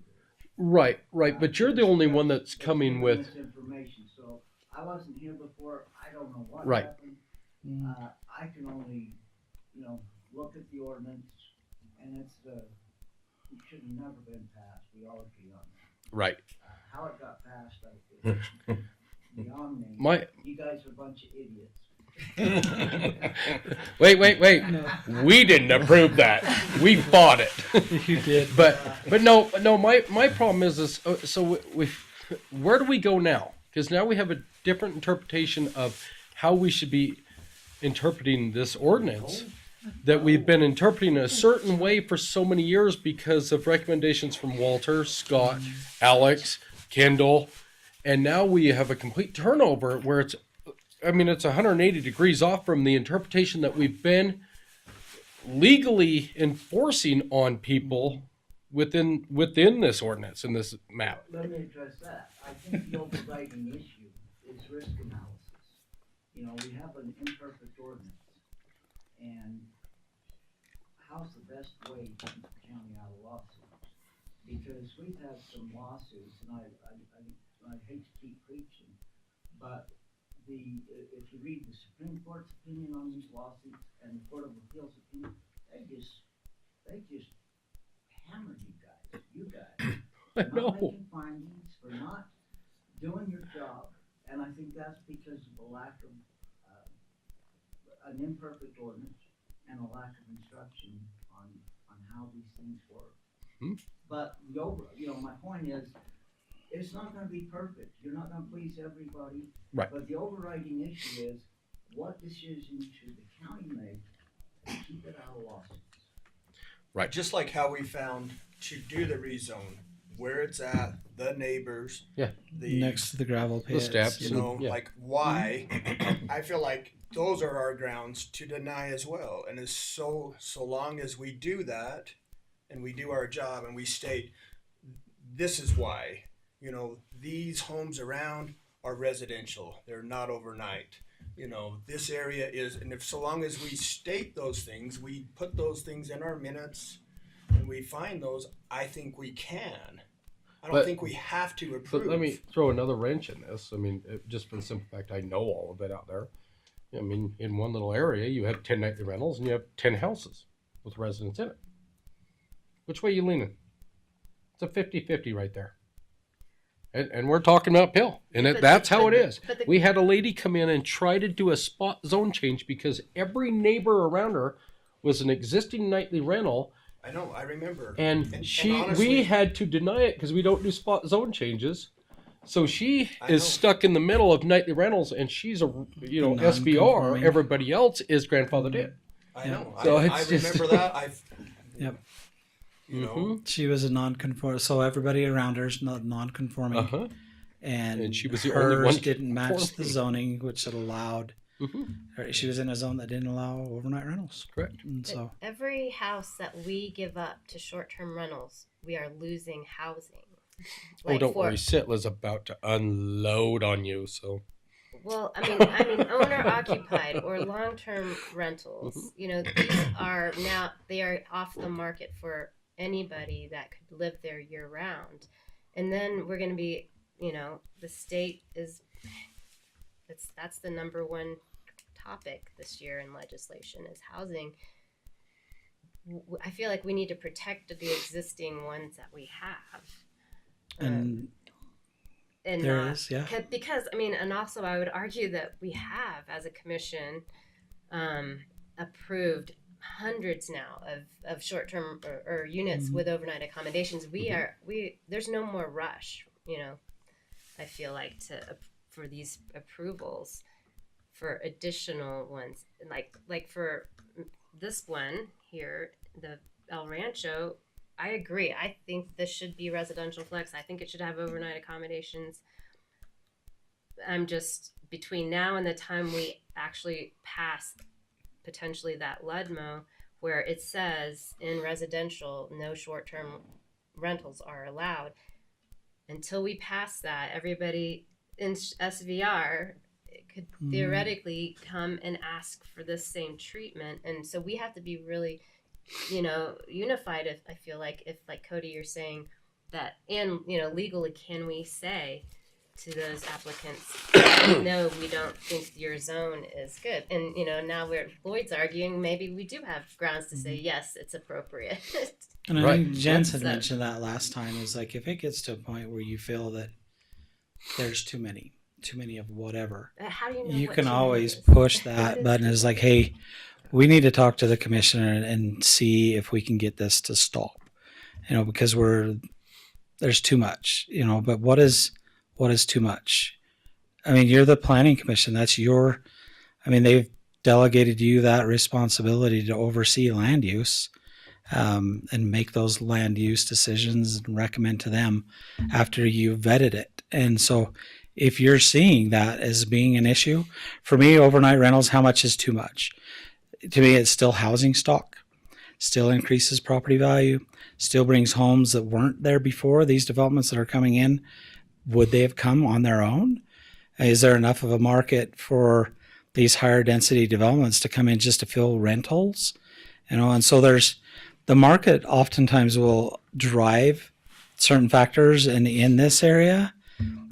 Right. But you're the only one that's coming giving with. this information. So I wasn't here before. I don't know what Right. happened. I can only, look at the ordinance, and it should have never been passed. We all agree on that. Right. How it got passed, is beyond me. You guys are a bunch of idiots. Wait. We didn't approve that. We fought it. You did. But no. My problem is so where do we go now? Because now we have a different interpretation of how we should be interpreting this ordinance. That we've been interpreting a certain way for so many years because of recommendations from Walter, Scott, Alex, Kendall, and now we have a complete turnover where it's 180 degrees off from the interpretation that we've been legally enforcing on people within this ordinance in this map. Let me address that. I think the overriding issue is risk analysis. We have an imperfect ordinance, and how's the best way to keep the county out of lawsuits? Because we've had some lawsuits, and I hate to keep preaching, but if you read the Supreme Court's opinion on these lawsuits and the Court of Appeals opinion, they just hammered you guys. I For know. not making findings, for not doing your job, and I think that's because of the lack of an imperfect ordinance and a lack of instruction on how these things work. Hmm. But my point is, it's not going to be perfect. You're not going to please everybody. Right. But the overriding issue is, what decision should the county make to keep it out of lawsuits? Just like how we found to do the rezone, where it's at, the neighbors. Yeah. Next to the gravel pits. steps. Yeah. Like why? I feel like those are our grounds to deny as well. And as so long as we do that, and we do our job, and we state, this is why. These homes around are residential. They're not overnight. This area is, and if so long as we state those things, we put those things in our minutes, and we find those, I think we can. I don't But- think we have to approve. But let me throw another wrench in this. Just for the simple fact, I know all of it out there. In one little area, you have 10 nightly rentals and you have 10 houses with residents in it. Which way are you leaning? It's a 50-50 right there. And we're talking uphill. And that's how it is. We had a lady come in and try to do a spot zone change because every neighbor around her was an existing nightly rental. I know, I remember. And honestly, we had to deny it because we don't do spot zone changes. So she I is know. stuck in the middle of nightly rentals, and she's a SBR. Non-conforming. Everybody else is grandfathered in. I know. So I it's just- remember that. Yep. you know. Mhm. She was a non-conform, so everybody around her is not non-conforming, Uh-huh. and And she was the hers only one didn't match the conforming. zoning, which it allowed. Mhm. She was in a zone that didn't allow overnight rentals, Correct. and But so every house that we give up to short-term rentals, we are losing housing. Oh, don't worry. Sitla's about to unload on you, so. Well, I mean, owner occupied or long-term rentals. You know, these are now they are off the market for anybody that could live there year-round, and then we're going to be, you know, the state is. That's the number one topic this year in legislation is housing. I feel like we need to protect the existing ones that we have. and And there not, is, yeah. because I mean, and also I would argue that we have, as a commission, approved hundreds now of short-term or units with overnight accommodations. There's no more rush, you know. I feel like for these approvals for additional ones, like for this one here, the El Rancho. I agree. I think this should be residential flex. I think it should have overnight accommodations. I'm just between now and the time we actually pass potentially that LUDMO where it says in residential no short-term rentals are allowed. Until we pass that, everybody in SVR could theoretically come and ask for this same treatment, and so we have to be really, you know, unified. If I feel like if like Cody, you're saying that, and you know, legally, can we say to those applicants, no, we don't think your zone is good, and you know, now Lloyd's arguing maybe we do have grounds to say yes, it's appropriate. And I Right. think Jens had So- mentioned that last time is like if it gets to a point where you feel that there's too many of whatever, How do you know? you what can too many always is? push What that is button. too Is like, many? hey, we need to talk to the commissioner and see if we can get this to stop. You know, because there's too much. You know, but what is too much? I mean, you're the planning commission. That's your. I mean, they've delegated you that responsibility to oversee land use. And make those land use decisions and recommend to them after you've vetted it. And so if you're seeing that as being an issue, for me, overnight rentals, how much is too much? To me, it's still housing stock, still increases property value, still brings homes that weren't there before. These developments that are coming in, would they have come on their own? Is there enough of a market for these higher density developments to come in just to fill rentals? You know, and so the market oftentimes will drive certain factors, and in this area,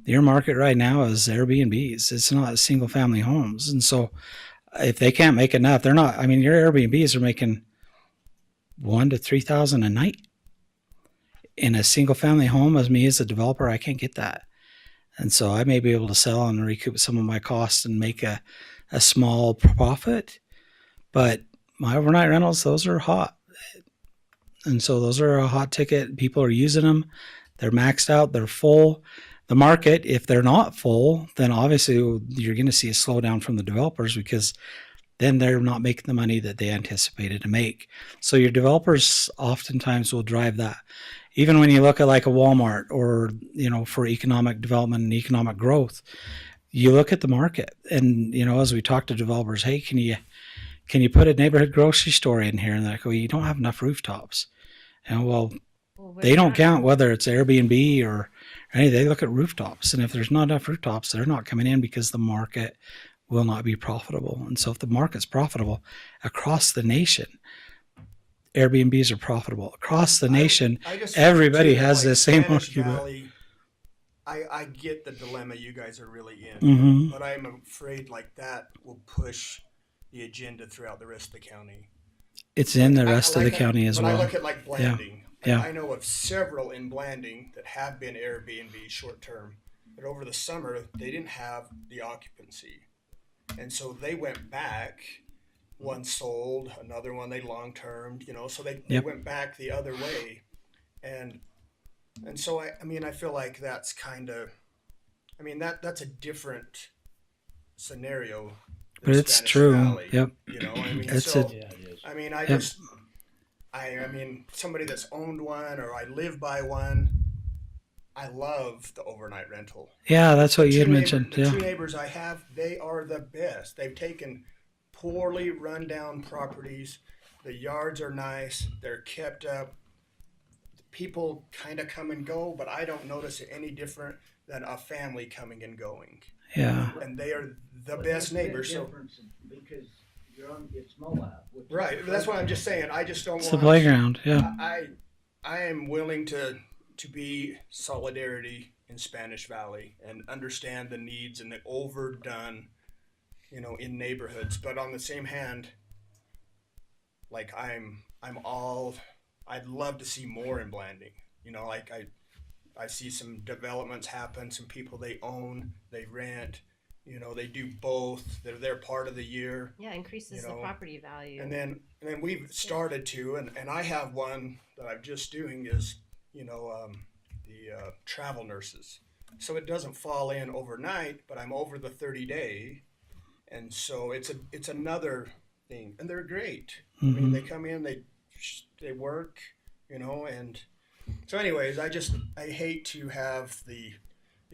your market right now is Airbnbs. It's not single family homes. And so if they can't make enough, they're not, I mean, your Airbnbs are making $1,000 to $3,000 a night. In a single family home, as me as a developer, I can't get that. And so I may be able to sell and recoup some of my costs and make a small profit. But my overnight rentals, those are hot. And so those are a hot ticket. People are using them. They're maxed out. They're full. The market, if they're not full, then obviously you're going to see a slowdown from the developers because then they're not making the money that they anticipated to make. So your developers oftentimes will drive that. Even when you look at like a Walmart or, you know, for economic development and economic growth, you look at the market and, you know, as we talk to developers, hey, can you put a neighborhood grocery store in here? And they're like, well, you don't have enough rooftops. And well, they don't count whether it's Airbnb or anything. They look at rooftops. And if there's not enough rooftops, they're not coming in because the market will not be profitable. And so if the market's profitable across the nation, Airbnbs are profitable across the nation. I just Everybody feel has like the same Spanish argument. Valley, I get the dilemma you guys are really in, Mhm. but I'm afraid like that will push the agenda throughout the rest of the county. It's in the rest of the county as when well. I look at like Blanding, Yeah. I know of several in Blanding that have been Airbnb short term, but over the summer they didn't have the occupancy, and so they went back. One sold, another one they long termed, you know, so they Yep. went back the other way, and so I mean I feel like that's kind of, I mean that's a different scenario. than But it's Spanish true. Valley, Yep. You know, I mean, It's so a- Yeah, it is. I mean, I Yep. just, I mean, somebody that's owned one or I live by one, I love the overnight rental. Yeah, that's what you had Two mentioned. the Yeah. two neighbors I have, they are the best. They've taken poorly run down properties. The yards are nice. They're kept up. People kind of come and go, but I don't notice it any different than a family coming and going. Yeah. And they are the But best there's a big neighbors. So difference because you're on, it's Moab. which is right, that's what I'm just saying. I just don't It's want the playground. Yeah. I am willing to be solidarity in Spanish Valley and understand the needs and the overdone, in neighborhoods. But on the same hand, like I'd love to see more in Blanding. Like I see some developments happen, some people they own, they rent, they do both. They're there part of the year. Yeah, increases the property value. And then we've started to, and I have one that I'm just doing is, the travel nurses. So it doesn't fall in overnight, but I'm over the 30-day, and so it's another thing, and they're great. I mean, they come in, they work, and so anyways, I hate to have the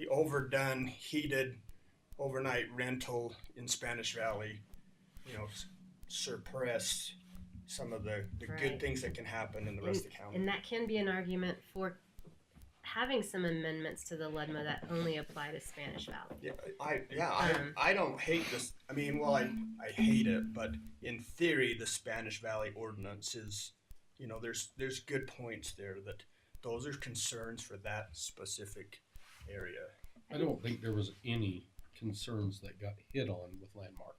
overdone, heated overnight rental in Spanish Valley, suppress some of the Right. good things that can happen in the rest of the county. And that can be an argument for having some amendments to the LUDMA that only apply to Spanish Valley. I don't hate this. I mean, well, I hate it, but in theory, the Spanish Valley ordinance is, there's good points there that those are concerns for that specific area. I don't think there was any concerns that got hit on with Landmark.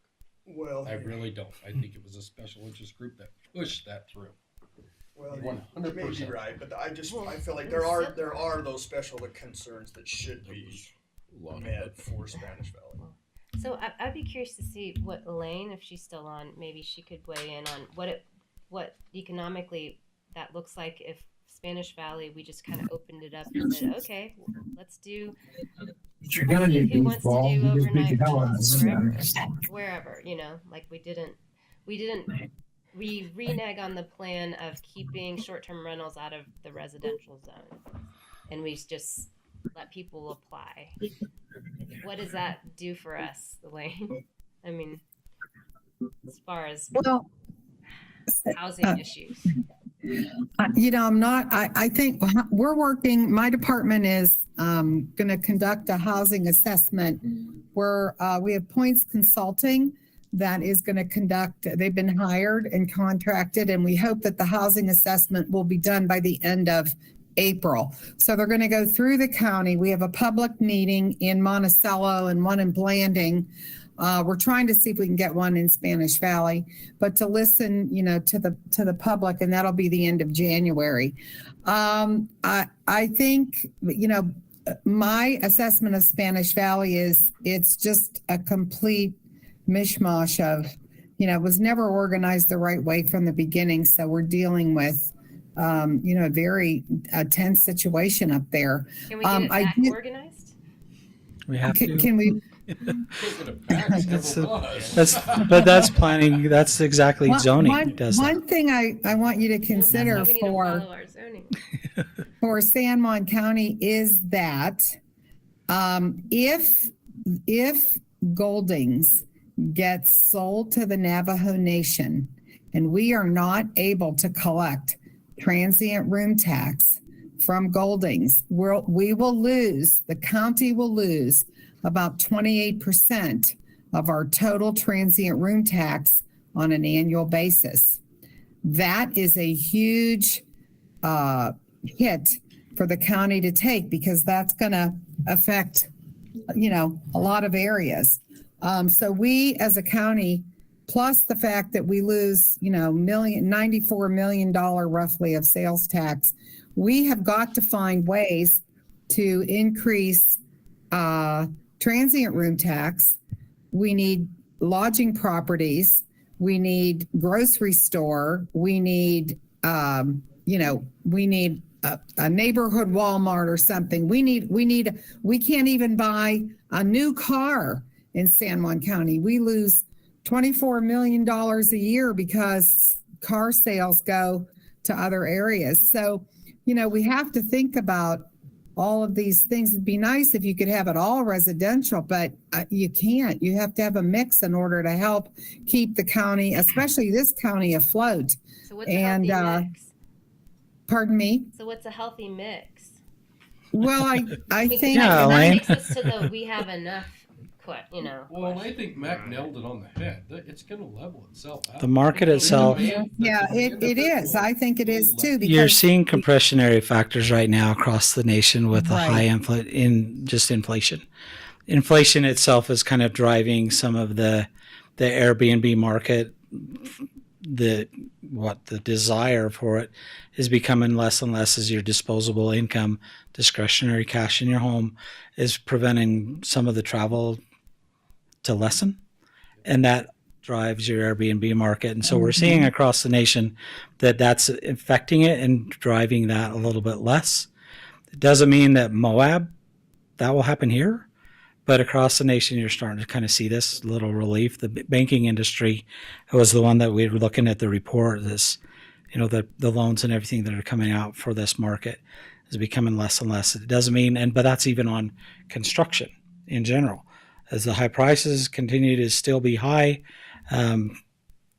Well, I really don't. I think it was a special interest group that pushed that through. well, 100%. you may be right, but I feel like it there was are those special concerns that should There be was a lot of met it. for Spanish Valley. So I'd be curious to see what Elaine, if she's still on, maybe she could weigh in on what economically that looks like if Spanish Valley, we just kind of opened it up and said, okay, let's do who wants to do overnight rentals wherever, like we renege on the plan of keeping short-term rentals out of the residential zone, and we just let people apply. What does that do for us, Elaine? I mean, as far as Well, housing issues. I think we're working, my department is going to conduct a housing assessment where we have Points Consulting that is going to conduct, they've been hired and contracted, and we hope that the housing assessment will be done by the end of April. So they're going to go through the county. We have a public meeting in Monticello and one in Blanding. We're trying to see if we can get one in Spanish Valley, but to listen, to the public, and that'll be the end of January. I think, my assessment of Spanish Valley is it's just a complete mishmash of, it was never organized the right way from the beginning. So we're dealing with, a very tense situation up there. Can we get it back organized? We have to. Can we? Taking it back several months. That's planning. That's exactly zoning does that. One thing I want you to consider That's why we need to follow our zoning. for San Juan County is that if Goldings gets sold to the Navajo Nation and we are not able to collect transient room tax from Goldings, we will lose, the county will lose about 28% of our total transient room tax on an annual basis. That is a huge hit for the county to take because that's going to affect, a lot of areas. So we as a county, plus the fact that we lose, $94 million roughly of sales tax, we have got to find ways to increase transient room tax. We need lodging properties. We need grocery store. We need, we need a neighborhood Walmart or something. We can't even buy a new car in San Juan County. We lose $24 million a year because car sales go to other areas. So, we have to think about all of these things. It'd be nice if you could have it all residential, but you can't. You have to have a mix in order to help keep the county, especially this county, afloat. So what's a healthy mix? Pardon me? So what's a healthy mix? Well, I think Yeah, that Elaine. makes us to the we have enough, Well, I think Mac nailed it on the head. It's going to level itself out. The market itself, yeah, it is. I think it is too. you're Because seeing compressionary factors right now across the nation with the Right. high inflation. Inflation itself is kind of driving some of the Airbnb market. The desire for it is becoming less and less as your disposable income, discretionary cash in your home is preventing some of the travel to lessen, and that drives your Airbnb market. And so we're seeing across the nation that that's affecting it and driving that a little bit less. It doesn't mean that Moab, that will happen here, but across the nation, you're starting to kind of see this little relief. The banking industry was the one that we were looking at the report. This, the loans and everything that are coming out for this market is becoming less and less. It doesn't mean, but that's even on construction in general. As the high prices continue to still be high,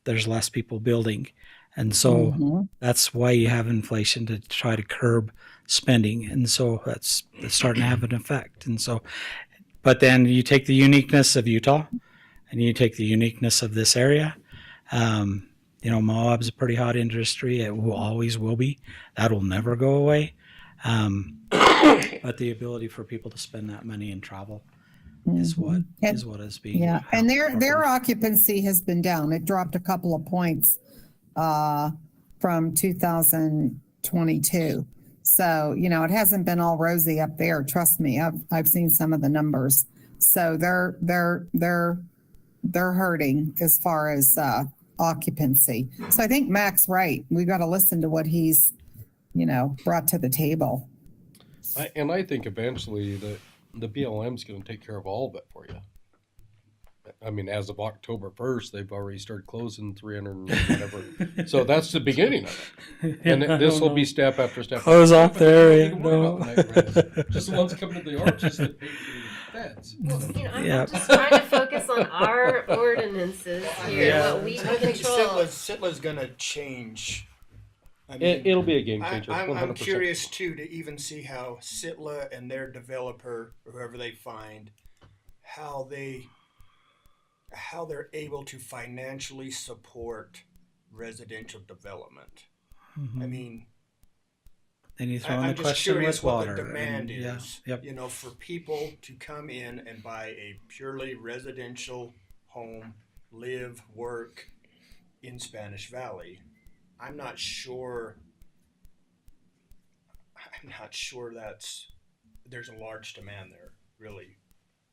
there's less people building. And so that's why you have inflation, to try to curb spending. And so that's starting to have an effect. And so, but then you take the uniqueness of Utah and you take the uniqueness of this area. Moab's a pretty hot industry. It always will be. That will never go away. But the ability for people to spend that money and travel is what is being. Yeah, and their occupancy has been down. It dropped a couple of points from 2022. So it hasn't been all rosy up there. Trust me, I've seen some of the numbers. So they're hurting as far as occupancy. So I think Mac's right. We got to listen to what he's brought to the table. I think eventually the BLM is going to take care of all of it for you. I mean, as of October 1st, they've already started closing 300 and whatever. So that's the beginning of it. And this will be step after step. Close off the area. Just the ones coming to the arches that pay for the feds. Well, I'm just trying to focus on our ordinances here, what we I can think control. Sitla's gonna change. I mean, It'll be a game changer. I'm 100%. curious too to even see how Sitla and their developer, or whoever they find, how they're able to financially support residential development. I mean, Then you throw in I'm the just question curious with what water. the demand and, is. Yeah, yep. For people to come in and buy a purely residential home, live, work in Spanish Valley. I'm not sure there's a large demand there, really.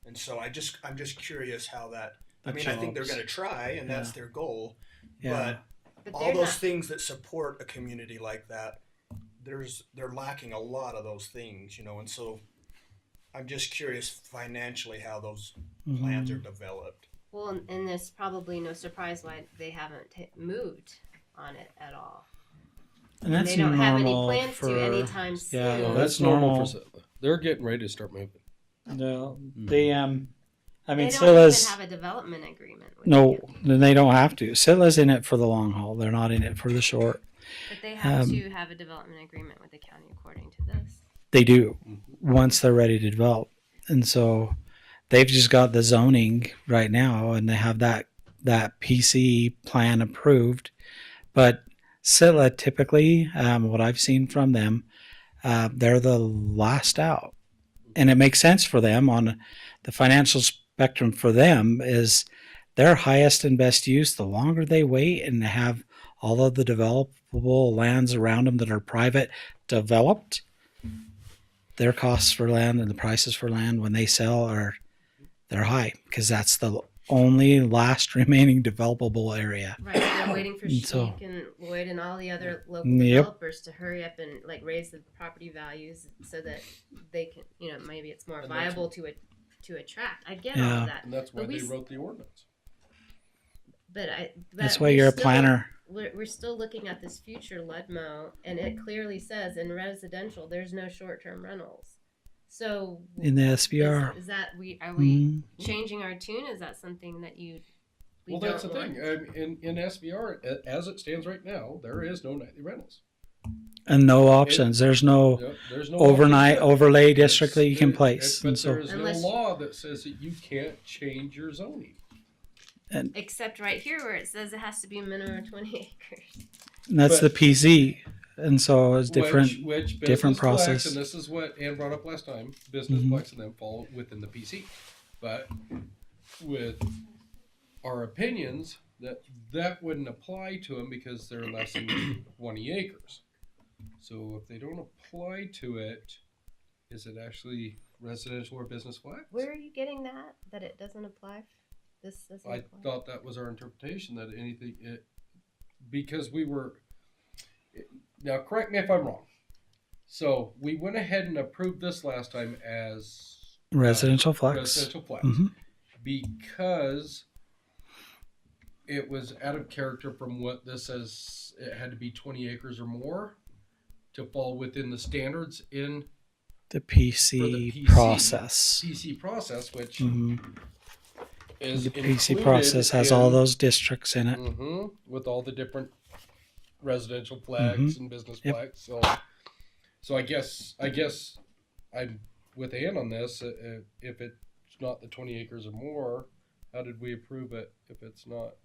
And so I'm just curious how that. I mean, I think they're going to try, and that's their goal. Yeah. But all those things that support a community like that, they're lacking a lot of those things, and so I'm just curious financially how those plans are developed. Well, and there's probably no surprise why they haven't moved on it at all. And that's they don't have any normal plans for, to anytime soon. Yeah, No, that's normal. for Sitla. They're getting ready to start moving. No, they I mean, they don't Silla's even have a development agreement with no, you. then they don't have to. Silla's in it for the long haul. They're not in it for the short. But they have to have a development agreement with the county according to this. They do once they're ready to develop, and so they've just got the zoning right now, and they have that PC plan approved. But Silla typically, what I've seen from them, they're the last out, and it makes sense for them on the financial spectrum. For them is their highest and best use. The longer they wait and have all of the developable lands around them that are private developed, their costs for land and the prices for land when they sell they're high, because that's the only last remaining developable area. Right, they're waiting for Sheik So- and Lloyd and all the other local Yep. developers to hurry up and raise the property values so that they can, maybe it's more And that's- viable to attract. I get all Yeah. of that. And that's why But they we- wrote the ordinance. but That's why you're a planner. We're still looking at this future Ludmo, and it clearly says in residential there's no short-term rentals. So In the SBR. is that are we Mhm. changing our tune? Is that something that we Well, that's the don't thing. In SBR, as it stands right now, there is no nightly rentals. And no options. There's no There's no overnight options. overlay district that you can But place. And so there is no law that says that you can't change your zoning. Except right here where it says it has to be a minimum of 20 acres. and that's the PZ. And so it's different Which different business process. flex, and this is what Ann brought up last time. Business Mhm. flex and them fall within the PC, but with our opinions, that wouldn't apply to them because they're less than 20 acres. So if they don't apply to it, is it actually residential or business flex? Where are you getting that? That it doesn't apply? This doesn't I apply? thought that was our interpretation, that because we were, now correct me if I'm wrong. So we went ahead and approved this last time as residential flex. residential flex Mhm. because it was out of character from what this says. It had to be 20 acres or more to fall within the standards in The for PC, the PC process. PC process, which Mhm. is The PC included process has all in- those districts in it. with all the different residential flags and business Yep. flags. So I guess I'm with Ann on this. If it's not the 20 acres or more, how did we approve it if it's not?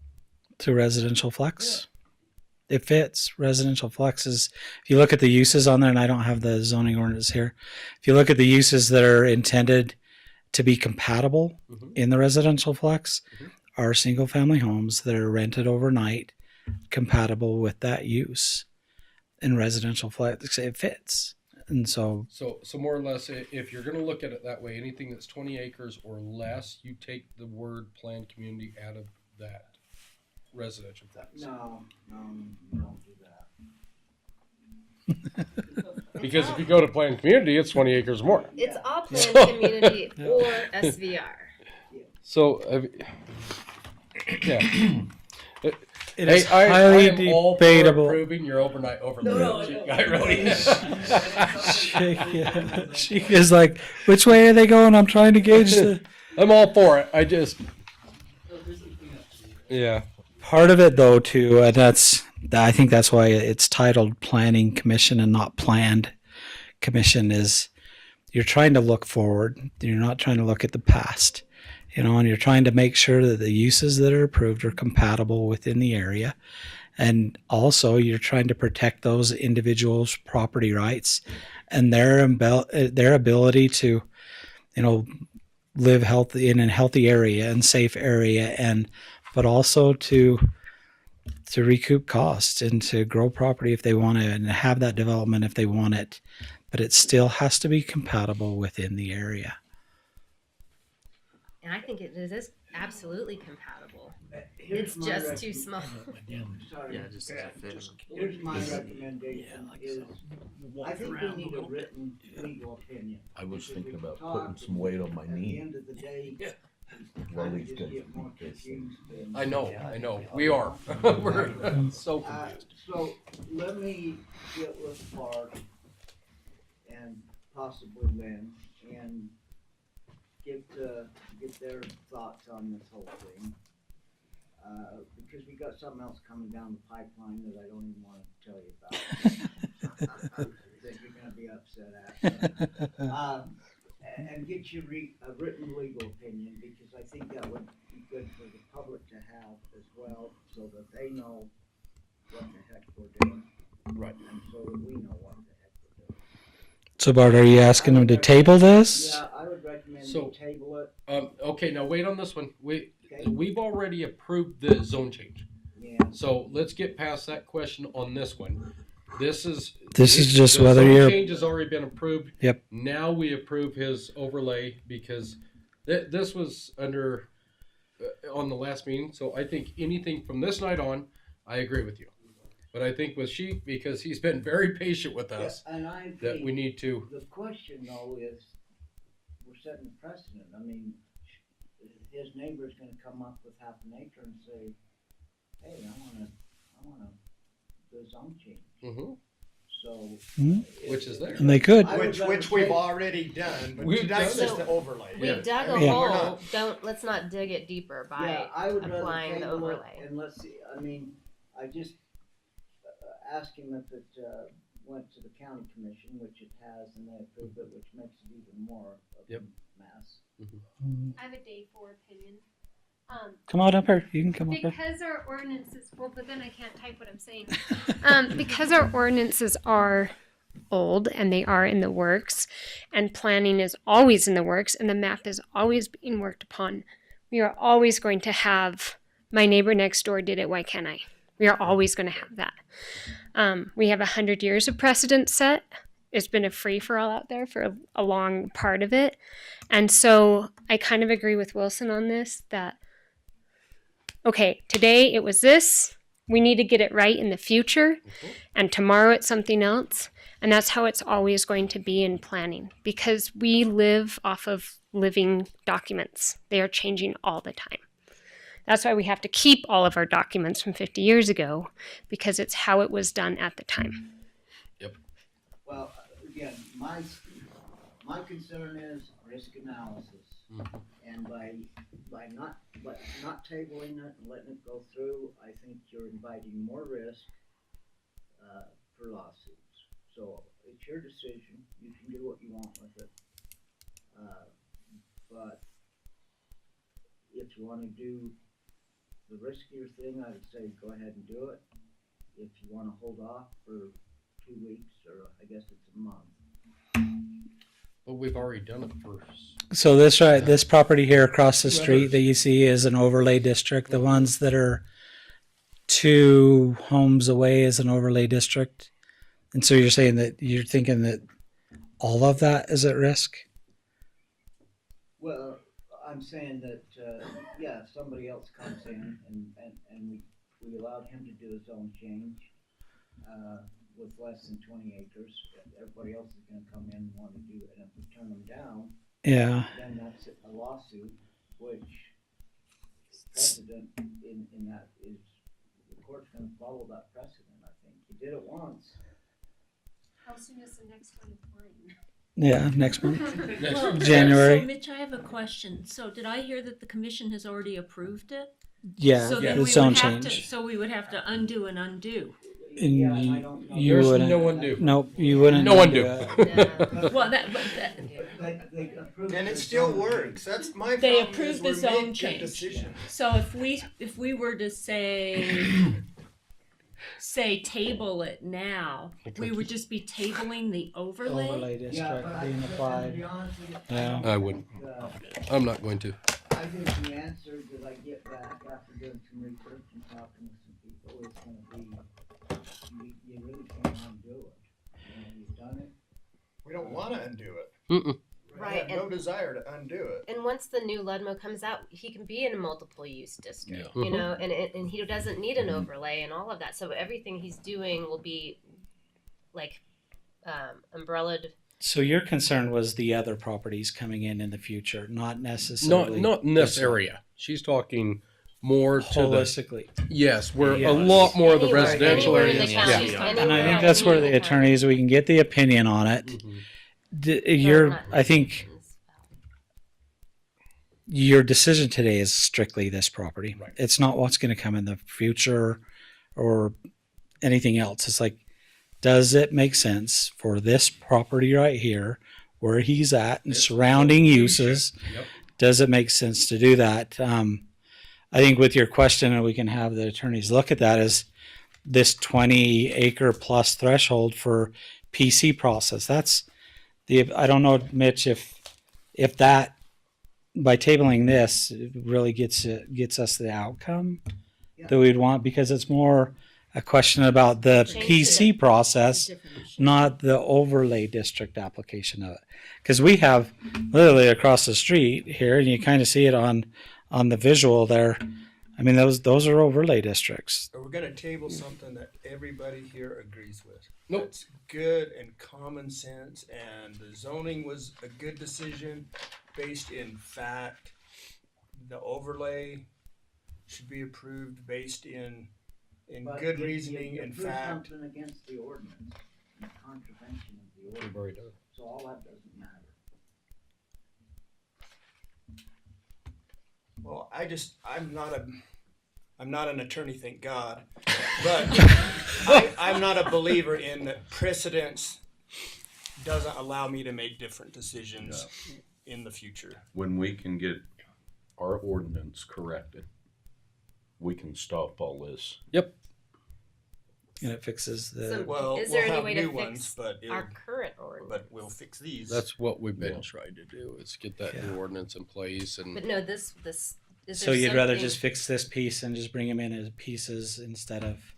To residential flex. It fits. Residential flex is, if you look at the uses on there, and I don't have the zoning ordinance here, if you look at the uses that are intended to be compatible Mhm. in the residential flex, Mhm. are single family homes that are rented overnight compatible with that use. In residential flex, it fits. And so So more or less, if you're going to look at it that way, anything that's 20 acres or less, you take the word planned community out of that residential flex. No, you don't do that. Because if you go to planned community, it's 20 acres or more. It's all planned So- community or SVR. So, yeah. it Hey, is I highly am all for debatable. approving your overnight overlay. No. I really She is like, which way are they going? I'm trying to gauge the. I'm all for it. I just, yeah. Part of it, though, too, and I think that's why it's titled Planning Commission and not Planned Commission, is you're trying to look forward. You're not trying to look at the past, and you're trying to make sure that the uses that are approved are compatible within the area. And also you're trying to protect those individuals' property rights and their ability to, live healthy in a healthy area and safe area, but also to recoup costs and to grow property if they want to and have that development if they want it. But it still has to be compatible within the area. And I think it is absolutely compatible. Here's It's my just rec- too small. Sorry. Yeah, just doesn't fit. Here's my recommendation is, I think we need a written legal opinion. I was Because thinking we about talk, putting some weight on my At the knee. end of the day, While we these just guys get more beat this thing. confused than- I know. We are. We're so confused. So let me get with Clark and possibly Lynn and get their thoughts on this whole thing. Because we got something else coming down the pipeline that I don't even want to tell you about. That you're gonna be upset at. And get you a written legal opinion, because I think that would be good for the public to have as well, so that they know what the heck we're doing. Right. And so that we know what the heck we're doing. So, Bart, are you asking them to table this? Yeah, I would recommend So- you table it. Okay, now wait on this one. Okay. We've already approved the zone change. Yeah. So let's get past that question on this one. This is just the whether zone you're- change has already been approved. Yep. Now we approve his overlay because this was under on the last meeting. So I think anything from this night on, I agree with you. But I think with Sheik, because he's been very patient with us, And I that we think need to. the question though is, we're setting a precedent. I mean, his neighbor's gonna come up with half an acre and say, hey, I wanna do a zone change. Mm-hmm. So. Mhm. Which is there. And they could. I would Which rather we've take- already done, but We've tonight's done just it. the overlay. We Yeah. dug I a mean, hole. we're not- Let's not dig it deeper by Yeah, I would rather applying the table it overlay. and let's see, I mean, I just asked him if it, went to the county commission, which it has, and they approved it, which makes it even more of Yep. a mess. I have a day 4 opinion. Come on up here. You can come up here. Because our ordinances, well, but then I can't type what I'm saying. Because our ordinances are old and they are in the works, and planning is always in the works, and the map is always being worked upon, we are always going to have my neighbor next door did it, why can't I? We are always going to have that. We have 100 years of precedent set. It's been a free for all out there for a long part of it. And so I kind of agree with Wilson on this that, okay, today it was this. We need to get it right in the future. And tomorrow it's something else. And that's how it's always going to be in planning because we live off of living documents. They are changing all the time. That's why we have to keep all of our documents from 50 years ago because it's how it was done at the time. Well, again, my concern is risk analysis. And by not tabling it and letting it go through, I think you're inviting more risk, for lawsuits. So it's your decision, you can do what you want with it. But if you wanna do the riskier thing, I would say go ahead and do it. If you wanna hold off for 2 weeks, or I guess it's a month. But we've already done it for. So this property here across the street that you see is an overlay district. The ones that are 2 homes away is an overlay district. And so you're saying that you're thinking that all of that is at risk? Well, I'm saying that, yeah, if somebody else comes in and we allowed him to do his own change, with less than 20 acres, everybody else is gonna come in and wanna do it, and if we turn them down, Yeah. then that's a lawsuit, which precedent in that is, the court's gonna follow that precedent, I think. You did it once. How soon is the next one applying? Yeah, next month. Well, January. So, Mitch, I have a question. So, did I hear that the commission has already approved it? Yeah, So then the we zone would have change. to. So we would have to undo and undo. And Yeah, I don't know. you There's wouldn't. no undo. Nope, you wouldn't. No undo. Yeah. Well, They approved And the it still zone. works. That's my They problem. approved is the we're zone making change. decisions. So if we were to say table it now, we would just be tabling the overlay. Overlay Yeah, district but being to be applied. honest with you, Yeah. I wouldn't. I'm not going to. I think the answer that I get back after doing some research and talking with some people is gonna be, you really can't undo it. You know, you've done it. We don't want to undo it. Mm-mm. I Right, have no desire to undo it. And once the new Ludmo comes out, he can be in a multiple use district, Yeah. you know, and he doesn't need an overlay and all of that. So everything he's doing will be like umbrellaed. So your concern was the other properties coming in the future, not necessarily. Not in this area. She's talking more to the. Holistically. Yes, where Yes. a lot more of the Anywhere- residential anywhere in the areas. county, Yeah. And I anywhere think that's where in the county. attorneys, we can get the opinion on it. Mhm. I think your decision today is strictly this property. Right. It's not what's going to come in the future or anything else. It's like, does it make sense for this property right here where he's at and It's surrounding location. uses? Yep. Does it make sense to do that? I think with your question, and we can have the attorneys look at that, is this 20 acre plus threshold for PC process. That's I don't know, Mitch, if that, by tabling this, it really gets us the outcome that we'd want, because it's more a question about the PC process, not the overlay district application of it. Because we have literally across the street here, and you kind of see it on the visual there. I mean, those are overlay districts. But we're going to table something that everybody here agrees with. Nope. It's good and common sense, and the zoning was a good decision based in fact. The overlay should be approved based in But good you- reasoning you and approve fact. Something against the ordinance, in contravention of the We've ordinance, already done. so all that doesn't matter. Well, I'm not an attorney, thank God, but I'm not a believer in that precedence doesn't allow me to make different decisions in the future. When we can get our ordinance corrected, we can stop all this. Yep. And it fixes the. So Well, is there we'll any have way new to ones, fix but our current ordinance? but we'll fix these. That's what we've been Yeah. trying to do, is get that Yeah. new ordinance in place. And But no, this is So there you'd rather something- just fix this piece and just bring them in as pieces instead of.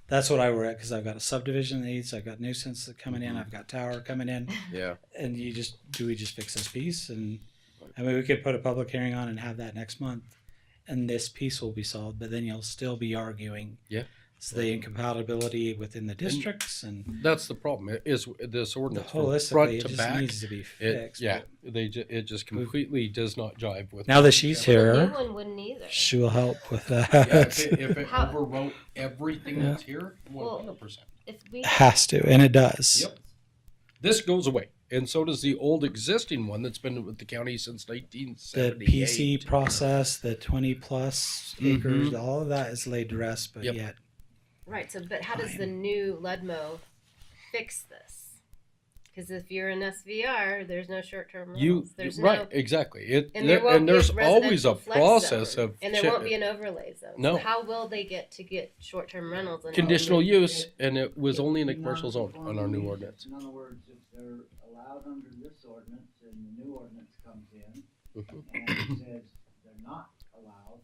That's what I were at, because I've got a subdivision needs, I've got nuisance coming in, I've got tower coming in, yeah, and do we just fix this piece? And I mean, we could put a public hearing on and have that next month, and this piece will be solved, but then you'll still be arguing. Yeah. It's the incompatibility within the districts and that's the problem. Is this ordinance from holistically, front it to just back? needs to be It, fixed. yeah, but it just completely does not jive with. now that she's The new here, one wouldn't either. she will help with Yeah, that. if it How- overwrote everything Yeah. that's here, 100%. If we Has to, and it does. Yep. This goes away, and so does the old existing one that's been with the county since The 1978. PC process, the 20 plus acres, Mhm. all of that is laid to rest, but Yep. yet right, so but how does the new Ludmo fix this? Because if you're an SVR, there's no short-term rentals. You There's right, no, exactly. and there won't be a there's always a residential flex process zone, of and there won't be an overlay zone. No. So how will they get short-term rentals? And conditional all- use, and it was only in a commercial zone on our new Non-conforming ordinance. use. In other words, if they're allowed under this ordinance and the new ordinance comes in Mhm. and it says they're not allowed,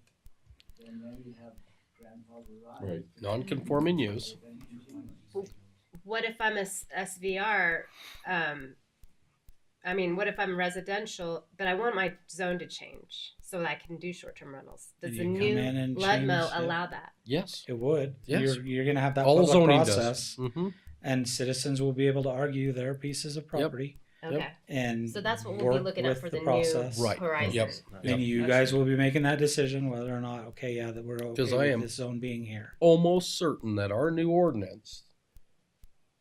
then you have grandfather rights. Right. Non-conforming use. What if I'm a SVR? I mean, what if I'm residential, but I want my zone to change so that I can do short-term rentals? Does You the can come new in and Ludmo change, yeah. allow that? Yes. it would. Yes. You're going to have that All public zoning process, does. Mm-hmm. and citizens will be able to argue their pieces of property Okay, and so that's what we'll be work looking at with for the the process. new Right. horizon. Yep. And you guys will be making that decision whether or not, okay, yeah, that we're okay 'Cause I with am- this zone being here. Almost certain that our new ordinance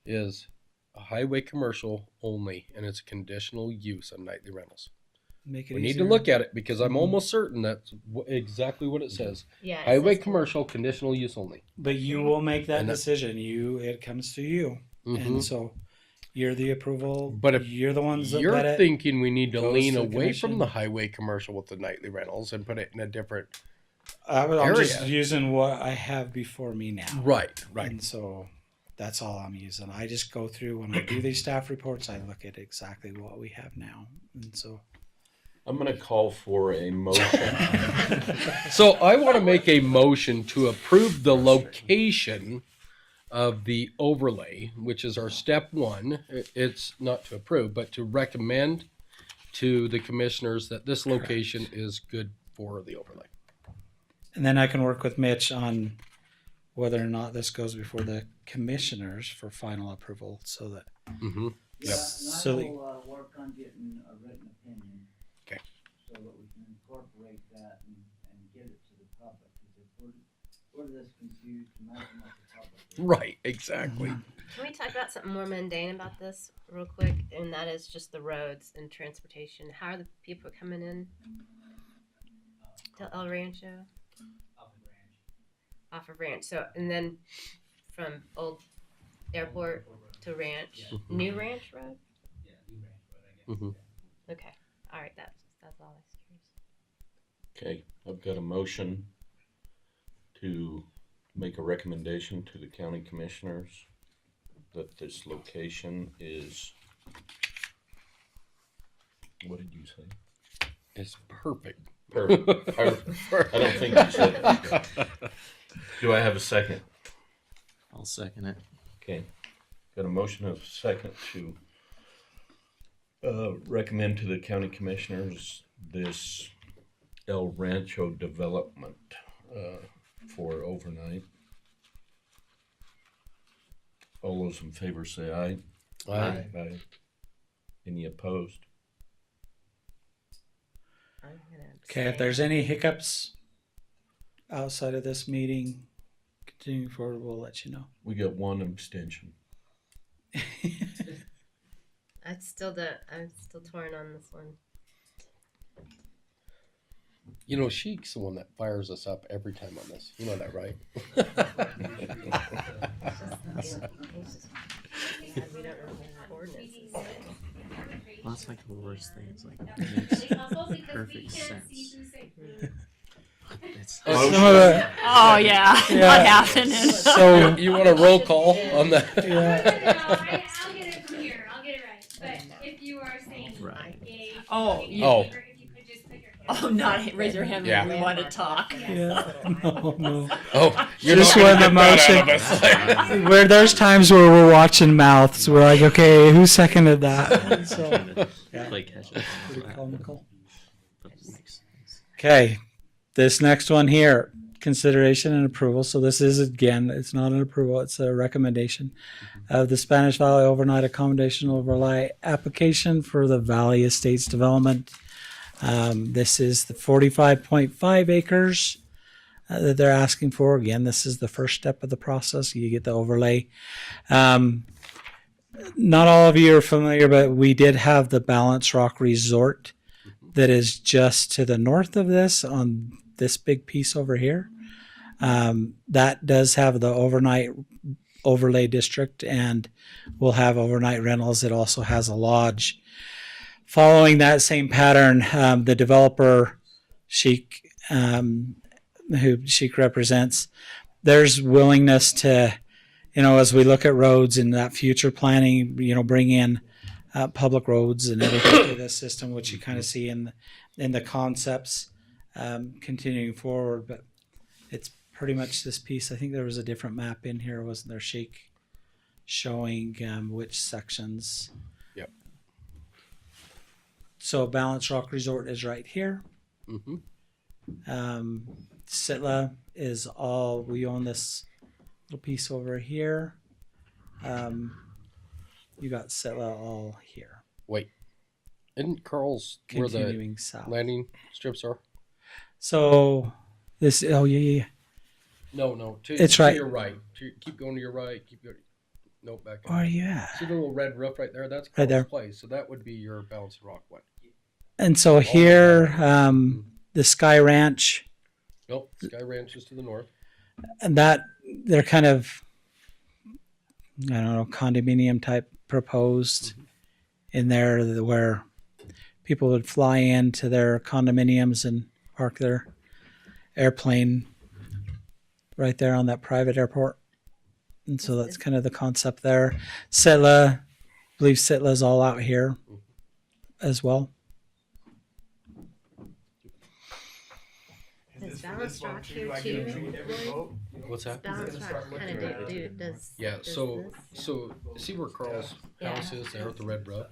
is a highway commercial only, and it's a conditional use of nightly rentals. Make it We need to easier. look at it because I'm Mhm. almost certain that's exactly what it says. Yeah, it Highway says- commercial, conditional use only. But you will make that And that- decision. It comes to you. Mhm. And so you're the approval. But if you're the ones that You're let it, thinking we need to goes lean to the away from commission. the highway commercial with the nightly rentals and put it in a different. I'm just area. using what I have before me now. Right. And so that's all I'm using. I just go through when I do these staff reports, I look at exactly what we have now. And so I'm going to call for a motion. So I want to make a motion to approve the location of the overlay, which is our step one. It's not to approve, but to recommend to the commissioners that this location is good for the overlay. and then I can work with Mitch on whether or not this goes before the commissioners for final approval so that Mm-hmm. Yeah, Yep. and So I the- will work on getting a written opinion. Okay. So that we can incorporate that and get it to the public, because if we're this confused, imagine what the public is. Right, exactly. Can we talk about something more mundane about this real quick? And that is just the roads and transportation. How are the people coming in to El Rancho? Off of Ranch. So, and then from Old Airport to Ranch, New Ranch Road. Mm-hmm. Okay, all right. That's all I was curious. Okay, I've got a motion to make a recommendation to the county commissioners that this location is, what did you say? It's perfect. Perfect. I don't think you said it. Do I have a second? I'll second it. Okay, got a motion of second to recommend to the county commissioners this El Rancho development for overnight. All those in favor say aye. Aye. Aye. Any opposed? I'm gonna okay, if abstain. there's any hiccups outside of this meeting, continuing forward, we'll let you know. We got one abstention. I'm still torn on this one. You know, Sheik's the one that fires us up every time on this. You know that, right? We don't know what ordinances say. Well, that's like the worst thing. It's like it makes perfect sense. It's Some of the, Oh yeah, Yeah. what happened? so You want a roll call on that? yeah, I'll get it from here. I'll get it right. But if you are saying Right. gay, Oh, if you- Oh. if you could just put your hand Oh, not raise your hand Yeah. when we want to talk. yeah, no. Oh, you're Just not when gonna the get that out of us. Where there's times where we're watching mouths, we're like, okay, who seconded that? So, yeah, play catch up. pretty comical. But it makes sense. Okay, this next one here, consideration and approval. So this is, again, it's not an approval, it's a recommendation of the Spanish Valley Overnight Accommodation Overlay application for the Valley Estates development. This is the 45.5 acres that they're asking for. Again, this is the first step of the process. You get the overlay. Not all of you are familiar, but we did have the Balance Rock Resort that is just to the north of this on this big piece over here. That does have the overnight overlay district and will have overnight rentals. It also has a lodge. Following that same pattern, the developer, Sheik, who Sheik represents, there's willingness to, as we look at roads and that future planning, bring in public roads and everything to this system, which you kind of see in the concepts continuing forward. But it's pretty much this piece. I think there was a different map in here, wasn't there, Sheik, showing which sections. Yep. So Balance Rock Resort is right here. Mm-hmm. Sitla is all, we own this little piece over here. You got Sitla all here. Wait, isn't Carl's where the Continuing south. landing strips are? So this, yeah. No. It's to right. your right. Keep going to your right. Keep going. Nope, back up. Where are you at? See the little red roof right there? That's Right Carl's there. place. So that would be your Balancing Rock one. And so here, the Sky Ranch, Nope, Sky Ranch is to the north. and that they're kind of, I don't know, condominium type proposed in there where people would fly into their condominiums and park their airplane right there on that private airport. And so that's kind of the concept there. Sitla, I believe Sitla's all out here as well. Does Balance Rock here too? What's that? Balance Rock kind of does. Yeah, does so this? so see where Carl's house is there with the red roof?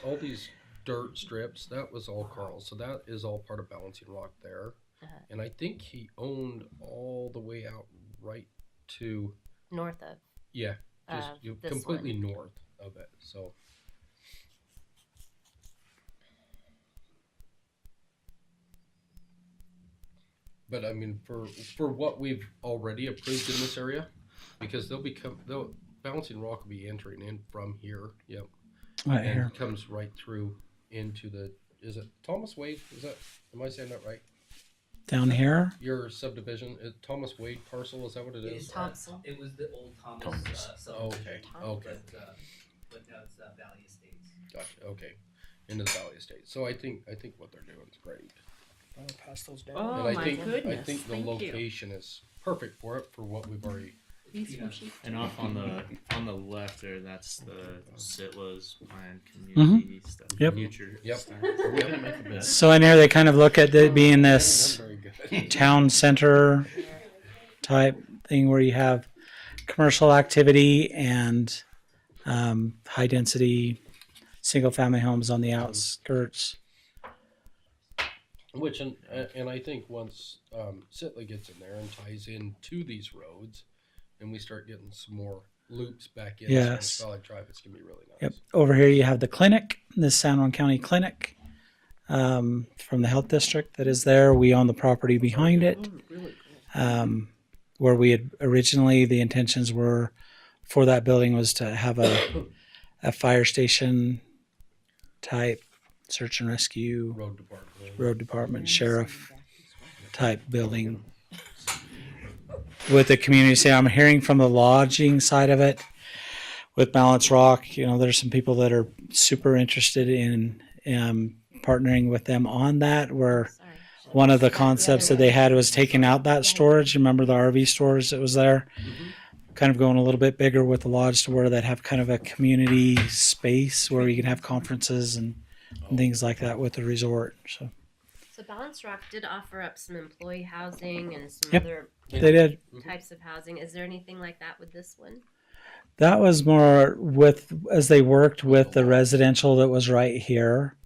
All these dirt strips, that was all Carl's. So that is all part of Balancing Rock there. And I think he owned all the way out right to North of. just this completely north of it. So but I mean for what we've already approved in this area, because they'll Balancing Rock will be entering in from here. Yep. Right And here. comes right through into is it Thomas Wade? Am I saying that right? Down here. Your subdivision, Thomas Wade parcel, is that what it is? Thompson. It was the old Thomas. Okay, okay. But now it's Valley Estates. Gotcha, okay. Into the Valley Estate. So I think what they're doing is great. I'll pass those down. Oh And I my think goodness! I think the Thank you. location is perfect for it for what we've already. These from Sheik. And off on the left there, that's the Sitla's planned community stuff. Yep. Future Yep. stuff. Are we gonna make a bet? So in here they kind of look at it being this Very good. town center type thing where you have commercial activity and high density single family homes on the outskirts. Which and I think once Sitla gets in there and ties into these roads, and we start getting some more loops back in Yes. Spanish Valley Drive, it's gonna be really nice. Yep. Over here you have the clinic, the San Juan County Clinic. from the health district that is there. We own the property behind it. Really cool. Where we had originally, the intentions were for that building was to have a fire station type search and rescue, road department, sheriff type building with the community. Say, I'm hearing from the lodging side of it with Balance Rock. You know, there's some people that are super interested in partnering with them on that. Where one of the concepts that they had was taking out that storage. Remember the RV storage that was there? Kind of going a little bit bigger with the lodge to where they'd have kind of a community space where you can have conferences and things like that with the resort. So Balance Rock did offer up some employee housing and some Yep, other they did. types of housing. Is there anything like that with this one? That was more with as they worked with the residential that was right here.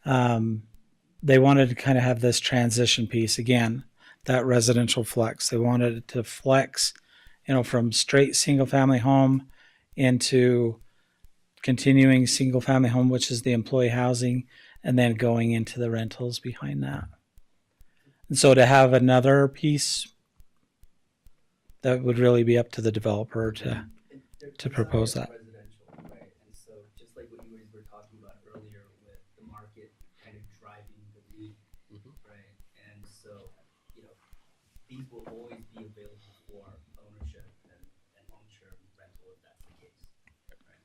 They wanted to kind of have this transition piece again, that residential flex. They wanted it to flex, you know, from straight single family home into continuing single family home, which is the employee housing, and then going into the rentals behind that. And so to have another piece, that would really be up to the developer to propose that. Residential, right? And so just like what you guys were talking about earlier with the market kind of driving the need, right? And so, you know, these will always be available for ownership and long-term rental if that's the case, right?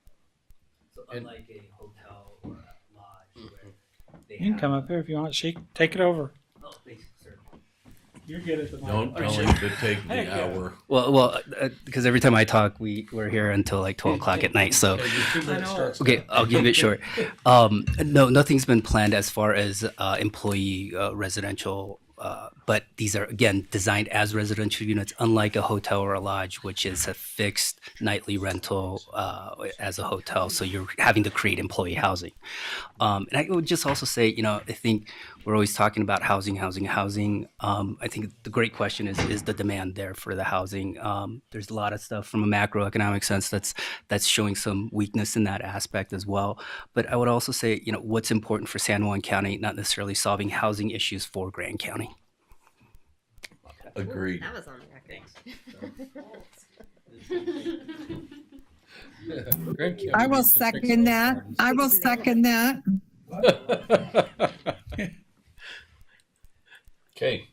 So unlike a hotel or a lodge where they You can come up here if you want. Take it over. Oh, thanks, sir. You're good at the Don't tell him to take the hour. Well, because every time I talk, we're here until like 12 o'clock at night. So, okay, I'll give it short. No, nothing's been planned as far as employee residential, but these are again designed as residential units, unlike a hotel or a lodge, which is a fixed nightly rental as a hotel. So you're having to create employee housing. And I would just also say, you know, I think we're always talking about housing. I think the great question is the demand there for the housing? There's a lot of stuff from a macroeconomic sense that's showing some weakness in that aspect as well. But I would also say, you know, what's important for San Juan County, not necessarily solving housing issues for Grand County. Agreed. That was on the record. I will second that. I will second that. Okay,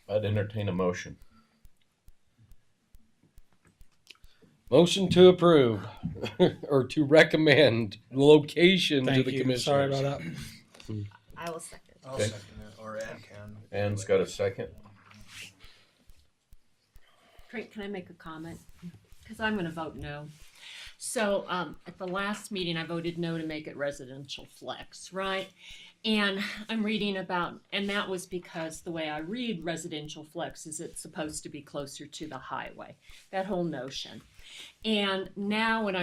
I'd entertain a motion. Motion to approve or to recommend location to the commissioners. Sorry about that. I will second. I'll Okay. second it, or Ann can. Ann's got a second. Trent, can I make a comment? Because I'm going to vote no. So at the last meeting, I voted no to make it residential flex, right? And I'm reading about, and that was because the way I read residential flex is it's supposed to be closer to the highway, that whole notion. And now when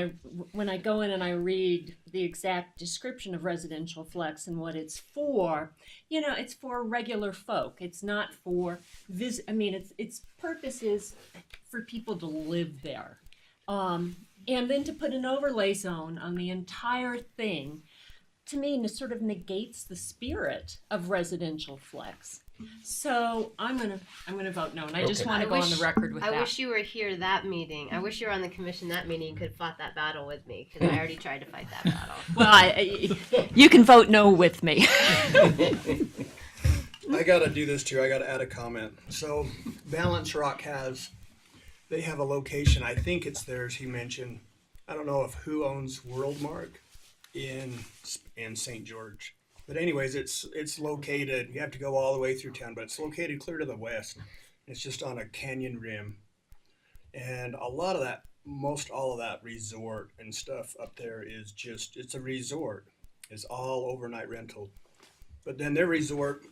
I go in and I read the exact description of residential flex and what it's for, you know, it's for regular folk. It's not for its purpose is for people to live there. And then to put an overlay zone on the entire thing, to me, sort of negates the spirit of residential flex. So I'm gonna vote no, and I just want to go on the record with that. I wish you were here that meeting. I wish you were on the commission that meeting and could have fought that battle with me, because I already tried to fight that battle. Well, you can vote no with me. I gotta do this too. I gotta add a comment. So Balance Rock they have a location. I think it's theirs. He mentioned. I don't know who owns Worldmark in St. George, but anyways, it's located. You have to go all the way through town, but it's located clear to the west. It's just on a canyon rim, and most all of that resort and stuff up there is it's a resort. It's all overnight rental, but then their resort.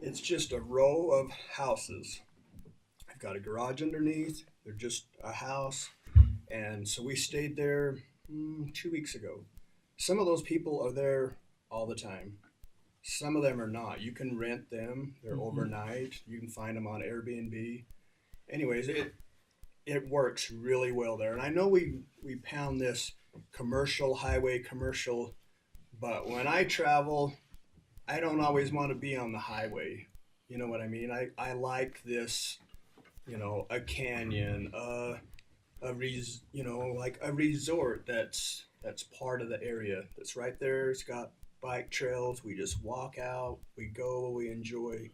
It's just a row of houses. I've got a garage underneath. They're just a house. And so we stayed there 2 weeks ago. Some of those people are there all the time. Some of them are not. You can rent them. They're overnight. You can find them on Airbnb. Anyways, it works really well there. And I know we pound this commercial, highway commercial, but when I travel, I don't always want to be on the highway. You know what I mean? I like this, you know, a canyon, like a resort that's part of the area that's right there. It's got bike trails. We just walk out, we go, we enjoy.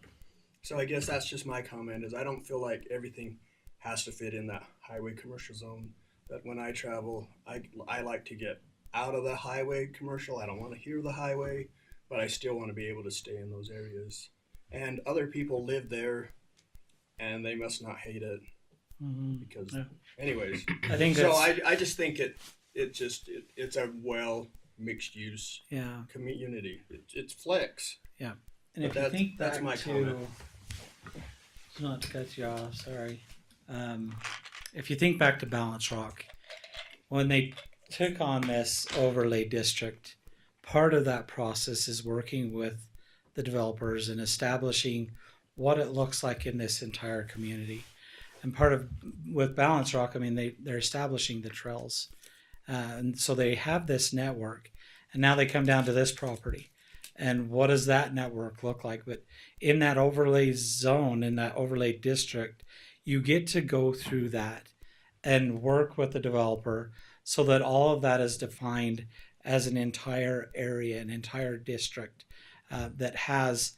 So I guess that's just my comment is I don't feel like everything has to fit in that highway commercial zone. But when I travel, I like to get out of the highway commercial. I don't want to hear the highway, but I still want to be able to stay in those areas. And other people live there, and they must not hate it because, anyways. I think so. that's, I just think it's a well mixed use community. It's flex. Yeah, and if you think back to, not to cut you off, sorry. If you think back to Balance Rock, when they took on this overlay district, part of that process is working with the developers and establishing what it looks like in this entire community. And part of, with Balance Rock, I mean, they're establishing the trails. And so they have this network, and now they come down to this property. And what does that network look like? But in that overlay zone, in that overlay district, you get to go through that and work with the developer so that all of that is defined as an entire area, an entire district that has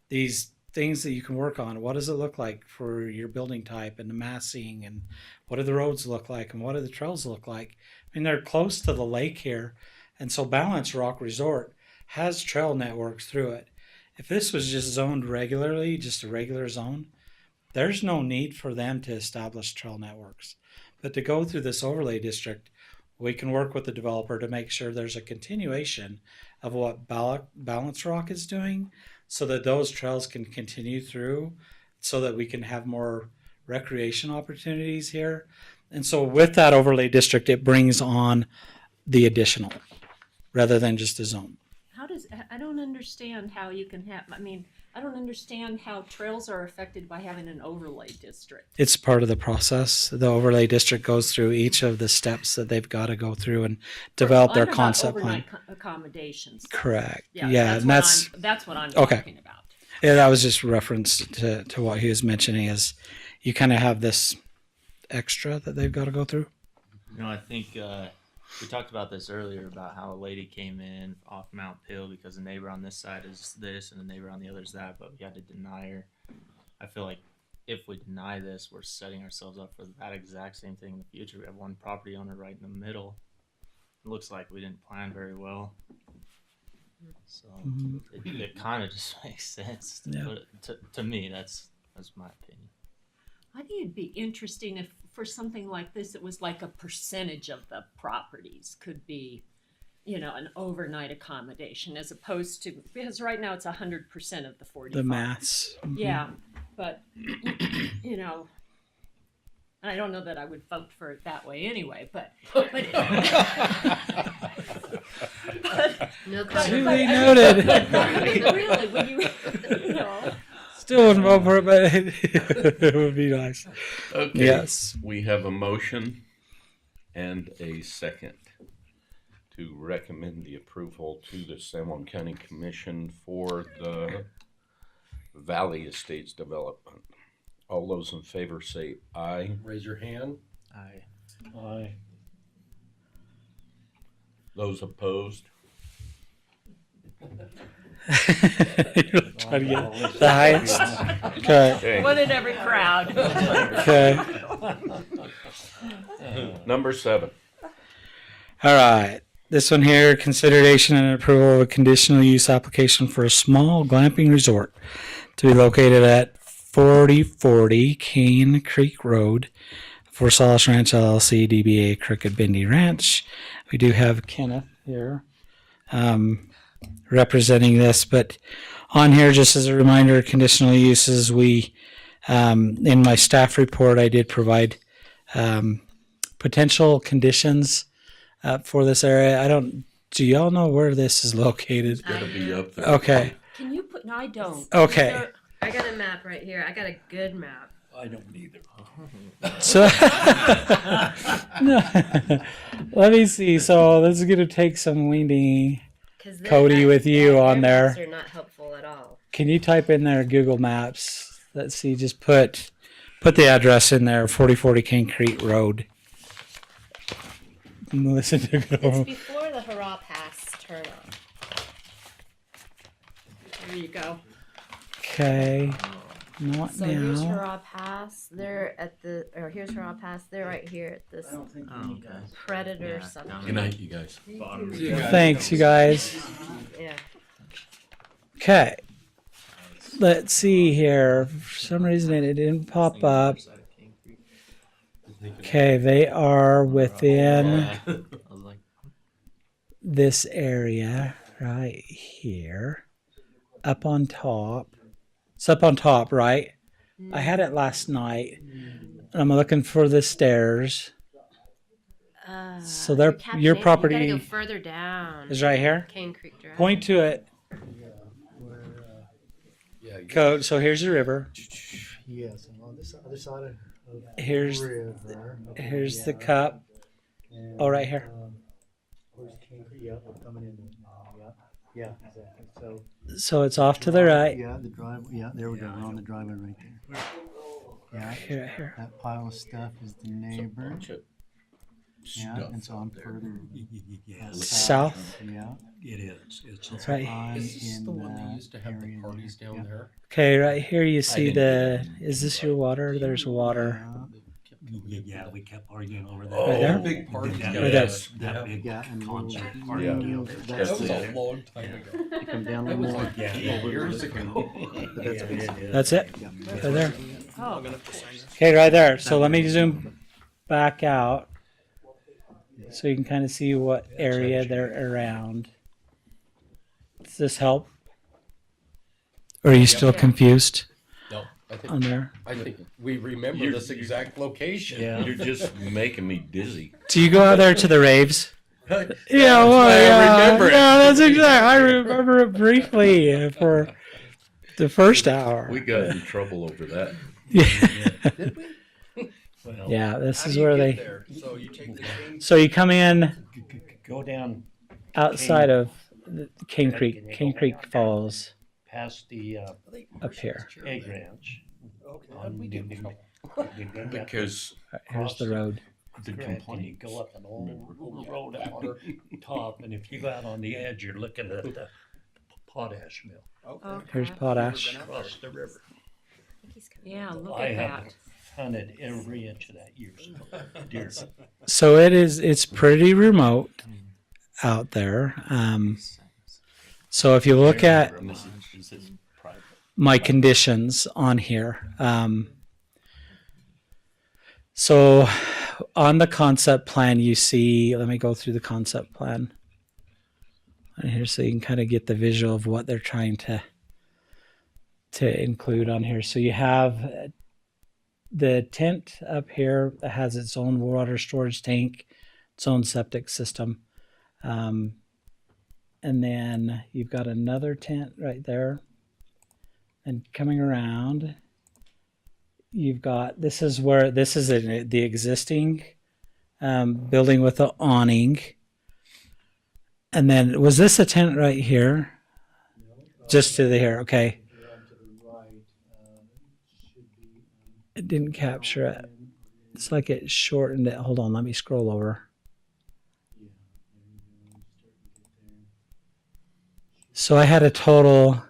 these things that you can work on. What does it look like for your building type and the massing, and what do the roads look like, and what do the trails look like? I mean, they're close to the lake here, and so Balance Rock Resort has trail networks through it. If this was just zoned regularly, just a regular zone, there's no need for them to establish trail networks. But to go through this overlay district, we can work with the developer to make sure there's a continuation of what Balance Rock is doing so that those trails can continue through so that we can have more recreation opportunities here. And so with that overlay district, it brings on the additional rather than just a zone. I don't understand how you can have, I don't understand how trails are affected by having an overlay district. It's part of the process. The overlay district goes through each of the steps that they've got to go through and develop their concept plan. Accommodations. Correct. Yeah, Yeah, that's what I'm talking about. Yeah, that was just reference to what he was mentioning is you kind of have this extra that they've got to go through. You know, I think we talked about this earlier about how a lady came in off Mount Pill because the neighbor on this side is this and the neighbor on the other is that, but we had to deny her. I feel like if we deny this, we're setting ourselves up for that exact same thing in the future. We have one property owner right in the middle. It looks like we didn't plan very well. So it kind of just makes sense to put it, to me. That's my opinion. I think it'd be interesting if for something like this, it was like a percentage of the properties could be, an overnight accommodation as opposed to, because right now it's 100% of the 45. The mass. Yeah, but, I don't know that I would vote for it that way anyway, but No Duly noted. Really, when you Still wouldn't vote for it, but it would be nice. Okay. Yes. We have a motion and a second to recommend the approval to the San Juan County Commission for the Valley Estates development. All those in favor say aye. Raise your hand. Aye. Aye. Those opposed? Try to get the highest. Okay. one in every crowd. Okay. Number 7. All right. This one here, consideration and approval of a conditional use application for a small glamping resort to be located at 4040 Cane Creek Road for Solace Ranch LLC, DBA Crooked Bendy Ranch. We do have Kenneth here representing this, but on here, just as a reminder, conditional uses, we, in my staff report, I did provide potential conditions for this area. Do y'all know where this is located? It's got to be up there. Okay. Can you put, no, I don't. Okay. I got a map right here. I got a good map. I don't either. So, no. Let me see. So this is going to take some weaning, Cody, with you on there. Maps are not helpful. at all. Can you type in there Google Maps? Let's see, just put the address in there, 4040 Concrete Road. And listen to It's go. before the Hurrah Pass turnoff. There you go. Okay. Not So here's now. Hurrah Pass. They're at the, or here's Hurrah Pass. They're right here at this Oh, okay. Predator Yeah, something. down Good night, you guys. Thanks, you guys. Yeah. Okay. Let's see here. For some reason it didn't pop up. Okay, they are within I was like, this area right here. Up on top. It's up on top, right? I had it last night. I'm looking for the stairs. So they're- Captain your Nathan, property You gotta go further down. Is right here. Cane Creek Drive. Point to it. Yeah. Code. So here's the river. Yes, on this other side of Here's river. here's the cup. And, Oh, right here. Where's King Creek? Yeah, we're coming in. Yeah, exactly. So So it's off to the right. yeah, the drive. Yeah, there we go. We're on the driveway right there. Yeah, Here. that pile of stuff is the neighbor. Yeah, and so I'm further South. Yeah, It is. It's Right. I'm Is this in the one that they used to have the area parties there. down Yeah. there? Okay, right here you see didn't the. Is this your water? There's water. Yeah, we kept arguing over that. Oh, Right there? Big parties That, down Right there. there. that big Yeah, and concert we'll- party Yeah. deal. That That's was it. a long time ago. You come down That the was more. like years ago. That's it. Yeah. Right there. Oh, Okay, right there. So let me zoom back out, so you can kind of see what area they're around. Does this help? Or are you still confused No, on there? I think we remember You're- this exact location. Yeah. You're just making me dizzy. Do you go out there to the raves? Yeah, well, why I yeah, remember it. yeah, that's exactly. I remember it briefly for the first hour. We got in trouble over that. Yeah, Did we? Well, yeah. This How is do you where get they. there? So you take the Cane. So you come in go down outside of the Cane Creek Falls past the up here. egg ranch. Okay. On We did. Because Right, here's the road. the And you complaint. go up an old road out top, and if you go out on the edge, you're looking at the potash mill Okay. Here's potash. across the river. yeah, look I at have that. hunted every inch of that years deer. So it's pretty remote out there. So if you look at And this is private. my conditions on here, so on the concept plan you see, let me go through the concept plan and here so you can kind of get the visual of what they're trying to include on here. So you have the tent up here that has its own water storage tank, its own septic system. And then you've got another tent right there. And coming around, you've got, this is the existing building with the awning. And then, was this a tent right here? Just to the here, okay. It didn't capture it. It's like it shortened it. Hold on, let me scroll over. So I had a total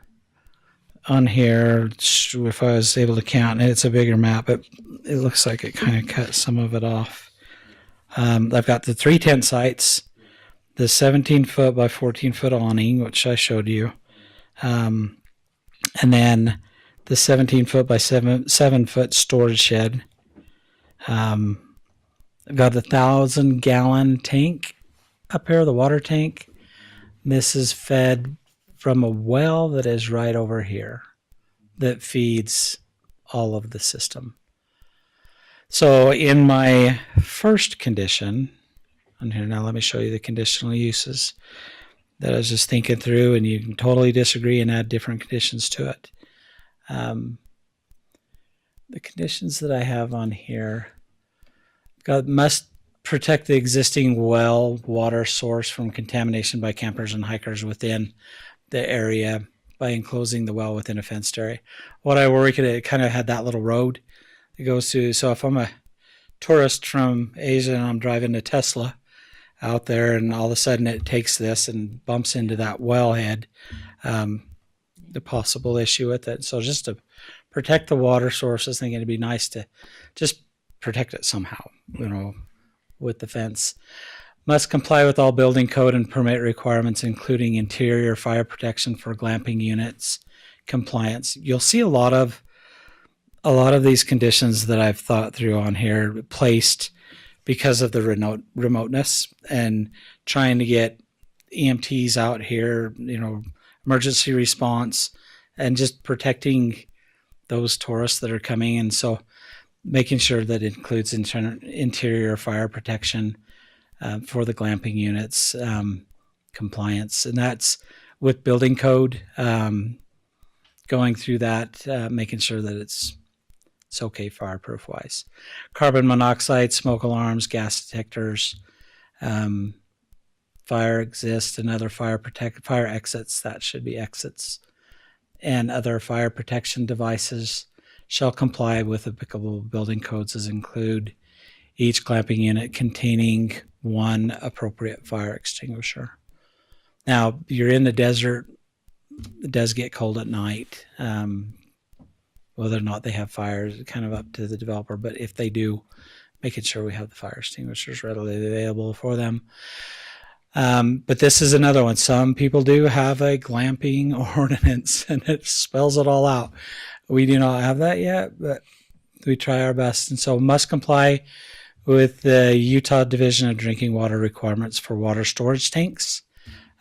on here, if I was able to count, and it's a bigger map, but it looks like it kind of cut some of it off. I've got the 3 tent sites, the 17-foot by 14-foot awning, which I showed you, and then the 17-foot by 7-foot storage shed. I've got the 1,000-gallon tank up here, the water tank. This is fed from a well that is right over here that feeds all of the system. So in my first condition, on here now, let me show you the conditional uses that I was just thinking through, and you can totally disagree and add different conditions to it. The conditions that I have on here, God must protect the existing well water source from contamination by campers and hikers within the area by enclosing the well within a fenced area. What I worry, it kind of had that little road it goes to. So if I'm a tourist from Asia and I'm driving a Tesla out there, and all of a sudden it takes this and bumps into that wellhead, the possible issue with it. So just to protect the water sources, I think it'd be nice to just protect it somehow, with the fence. Must comply with all building code and permit requirements, including interior fire protection for glamping units compliance. You'll see a lot of these conditions that I've thought through on here placed because of the remoteness and trying to get EMTs out here, emergency response, and just protecting those tourists that are coming. And so making sure that it includes interior fire protection for the glamping units, compliance. And that's with building code, going through that, making sure that it's okay fireproof wise. Carbon monoxide, smoke alarms, gas detectors, fire exist, and other fire exits, that should be exits, and other fire protection devices shall comply with applicable building codes, as include each glamping unit containing one appropriate fire extinguisher. Now, you're in the desert, it does get cold at night. Whether or not they have fires is kind of up to the developer, but if they do, making sure we have the fire extinguishers readily available for them. But this is another one. Some people do have a glamping ordinance, and it spells it all out. We do not have that yet, but we try our best. And so must comply with the Utah Division of Drinking Water requirements for water storage tanks.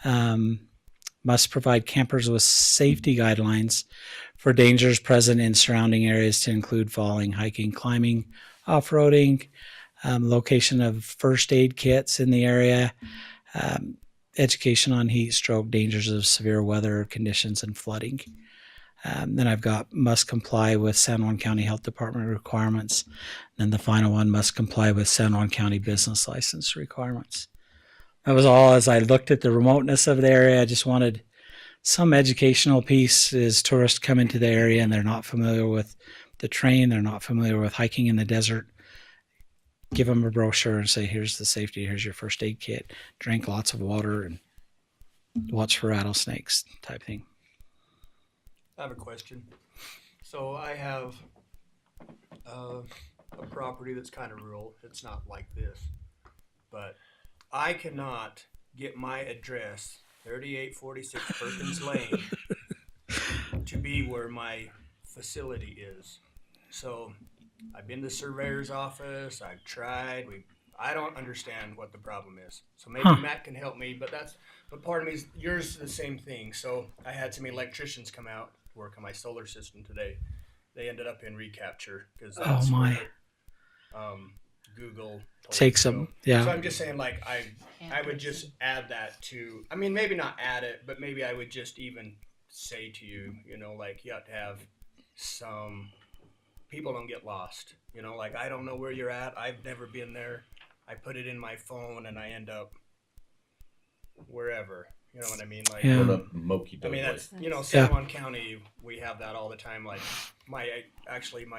Must provide campers with safety guidelines for dangers present in surrounding areas, to include falling, hiking, climbing, off-roading, location of first aid kits in the area, education on heat stroke, dangers of severe weather conditions, and flooding. Then I've got must comply with San Juan County Health Department requirements. And the final one, must comply with San Juan County business license requirements. That was all. As I looked at the remoteness of the area, I just wanted some educational piece. As tourists come into the area and they're not familiar with the terrain, they're not familiar with hiking in the desert, give them a brochure and say, here's the safety, here's your first aid kit, drink lots of water, and watch for rattlesnakes type thing. I have a question. So I have a property that's kind of rural. It's not like this, but I cannot get my address, 3846 Perkins Lane, to be where my facility is. So I've been to the surveyor's office. I've tried. I don't understand what the problem is. So maybe Matt can help me. But part of me is yours is the same thing. So I had some electricians come out to work on my solar system today. They ended up in recapture because that's where Google takes them. Yeah. So I'm just saying, like, I would just add that to. I mean, maybe not add it, but maybe I would just even say to you, like, you have to have some. People don't get lost. Like, I don't know where you're at. I've never been there. I put it in my phone and I end up wherever. You know what I mean? Like, yeah. I mean, that's, San Juan County, we have that all the time. Like, my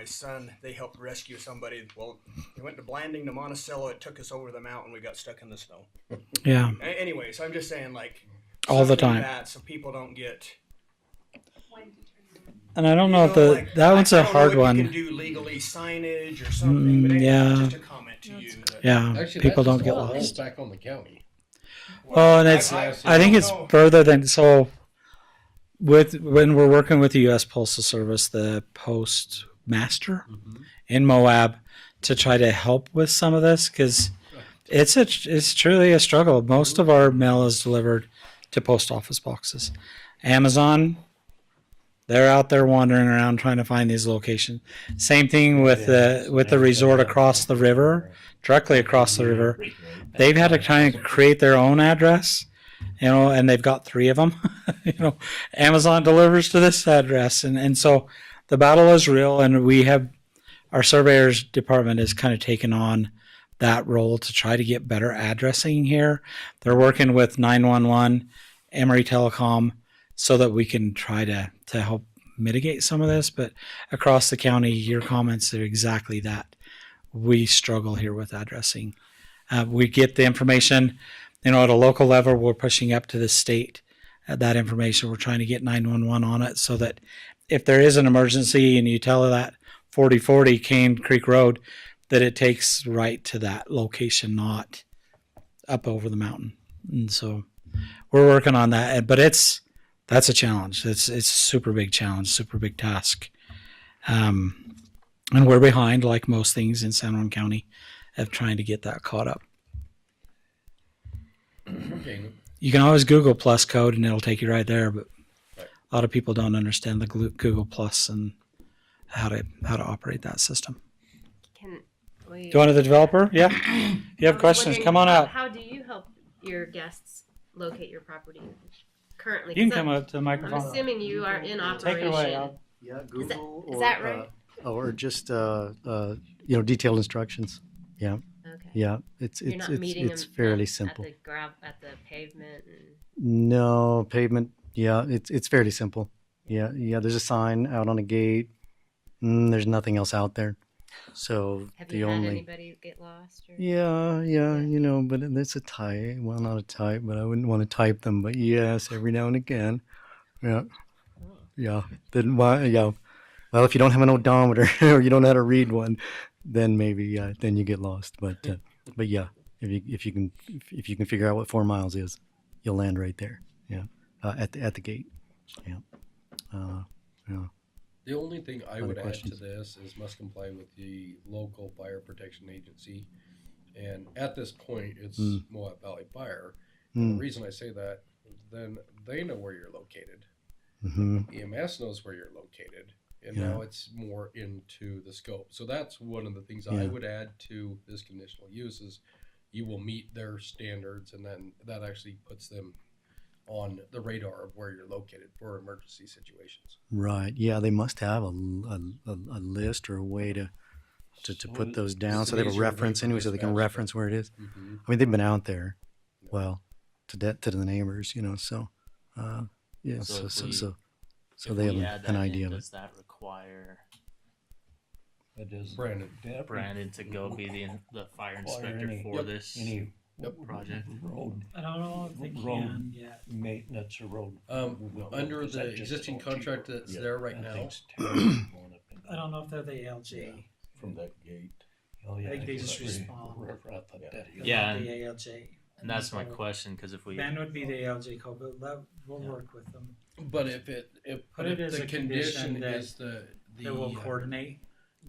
son, they helped rescue somebody. Well, we went to Blanding to Monticello. It took us over the mountain. We got stuck in the snow. Yeah. Anyway, so I'm just saying, like, all the time. So people don't get. And I don't know if that one's a hard one. You can do legally signage or something, but just a comment to you. Actually, people don't get all lost. back on the county. Well, and I think it's further than so. When we're working with the U.S. Postal Service, the postmaster in Moab, to try to help with some of this, because it's truly a struggle. Most of our mail is delivered to post office boxes. Amazon, they're out there wandering around trying to find these locations. Same thing with the resort across the river, directly across the river. They've had to kind of create their own address, and they've got 3 of them. Amazon delivers to this address, and so the battle is real. And we have our surveyors department has kind of taken on that role to try to get better addressing here. They're working with 911, Emory Telecom, so that we can try to help mitigate some of this. But across the county, your comments are exactly that. We struggle here with addressing. We get the information, at a local level, we're pushing up to the state. That information, we're trying to get 911 on it so that if there is an emergency and you tell that 4040 Cane Creek Road, that it takes right to that location, not up over the mountain. And so we're working on that, but that's a challenge. It's a super big challenge, super big task. And we're behind, like most things in San Juan County, of trying to get that caught up. Okay. You can always Google plus code and it'll take you right there, but a lot of people don't understand the Google plus and how to operate that system. Can we? Do you want the developer? Yeah. You have questions? Come on out. How do you help your guests locate your property currently? You can 'Cause come up to the microphone. I'm assuming you are in operation. Take it away. Al. Yeah, Google. Is that right? Or just detailed instructions. Yeah. Okay. Yeah, it's You're not meeting it's them fairly at simple. at the pavement. No pavement. Yeah, it's fairly simple. Yeah. There's a sign out on a gate. There's nothing else out there. So Have you had anybody get lost? Or? Yeah. But it's a type. Well, not a type, but I wouldn't want to type them. But yes, every now and again. Yeah. Yeah. Then why? Yeah. Well, if you don't have an odometer or you don't know how to read one, then maybe then you get lost. But yeah, if you can figure out what 4 miles is, you'll land right there. Yeah, at the gate. Yeah. Yeah. The only thing I Other would questions? add to this is must comply with the local fire protection agency. And at this point, it's Moab Valley Fire. And the reason I say that, then they know where you're located. Mm-hmm. EMS knows where you're located. And Yeah. now it's more into the scope. So that's one of the things I would add to this conditional use is you will meet their standards, and then that actually puts them on the radar of where you're located for emergency situations. Right. Yeah, they must have a list or a way to put those down, so they have a reference anyway, so they can reference where it is. Mm-hmm. I mean, they've been out there, well, to the neighbors, So yeah, so they have an idea of it. Does that require But does Brandon to go be the fire inspector for this project? Road. I don't know if they Road can yet. maintenance or road. Under Is the that just existing OT contract road? that's there right That now, thing's terrible going up and I don't know if they're the ALJ. From that gate. Oh, yeah, I think they it's just right. respond. I thought that- Yeah, The ALJ. and that's my So question, because if we Ben would be the ALJ code, but we'll work with them. but if Put it as the a condition condition that is the They will coordinate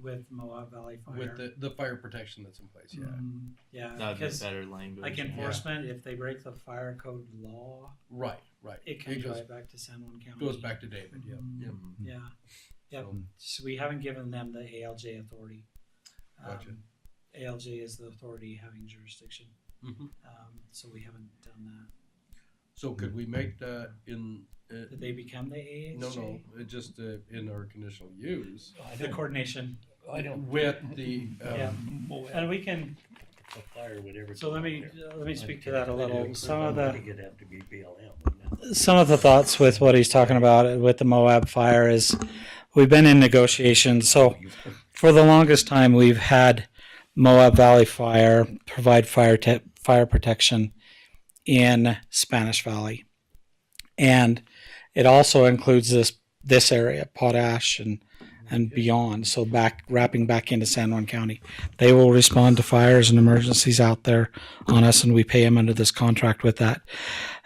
with Moab Valley Fire. with the fire protection that's in place, yeah. Yeah, that would be because better language. like enforcement, if they break the fire code law, Right. it comes goes, right back to San Juan County. goes back to David, yeah. Yep. Yeah. Yep. So- So we haven't given them the ALJ authority. Gotcha. ALJ is the authority having jurisdiction. Mhm. So we haven't done that. So could we make that in? Did they become the ALJ? No, it just in our conditional use The coordination. I don't. with the. Yeah. And we can. A fire, whatever. So let me speak to that a little. I think it'd have to be BLM. wouldn't it? Some of the thoughts with what he's talking about with the Moab fire is we've been in negotiations. So for the longest time, we've had Moab Valley Fire provide fire protection in Spanish Valley, and it also includes this area, Potash and beyond. So wrapping back into San Juan County, they will respond to fires and emergencies out there on us, and we pay them under this contract with that.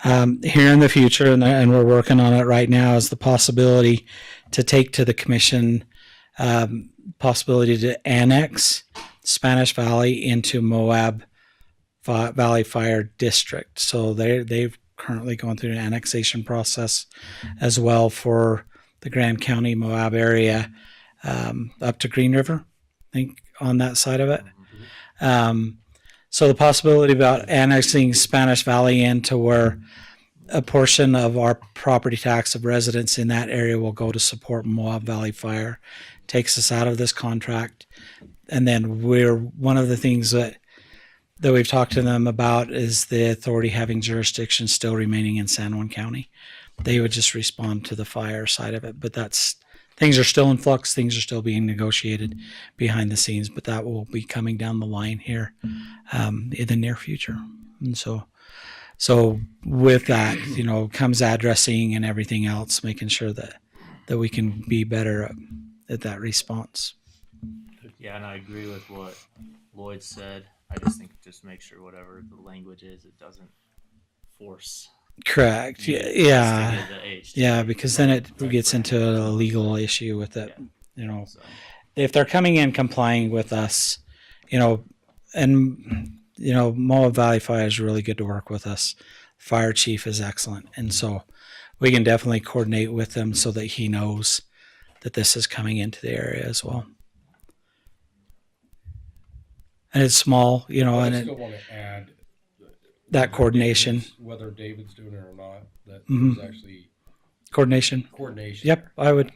Here in the future, and we're working on it right now, is the possibility to take to the commission possibility to annex Spanish Valley into Moab Valley Fire District. So they've currently going through an annexation process as well for the Grand County Moab area up to Green River, I think, on that side of it. So the possibility about annexing Spanish Valley into where a portion of our property tax of residents in that area will go to support Moab Valley Fire takes us out of this contract. And then one of the things that we've talked to them about is the authority having jurisdiction still remaining in San Juan County. they would just respond to the fire side of it. But things are still in flux. Things are still being negotiated behind the scenes, but that will be coming down the line here in the near future. And so with that, comes addressing and everything else, making sure that we can be better at that response. Yeah, and I agree with what Lloyd said. I just think just make sure whatever the language is, it doesn't force. Correct. you Yeah. to give the HT. Yeah, because then it gets into a legal issue with it. So, If they're coming in complying with us, and Moab Valley Fire is really good to work with us. Fire chief is excellent, and so we can definitely coordinate with him so that he knows that this is coming into the area as well. And it's small, I and still want to add that coordination. whether David's doing it or not, that Mhm. there's actually Coordination. coordination. Yep, I would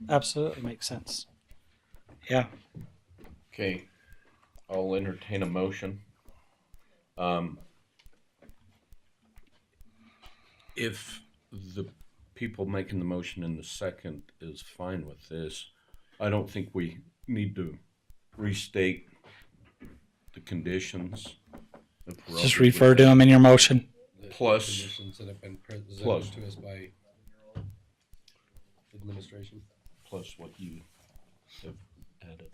absolutely make sense. Yeah. Okay, I'll entertain a motion. If the people making the motion in the second is fine with this, I don't think we need to restate the conditions. if we're Just okay with refer to that. them in your motion. The Plus- conditions that have been presented plus- to us by administration. Plus what you have added.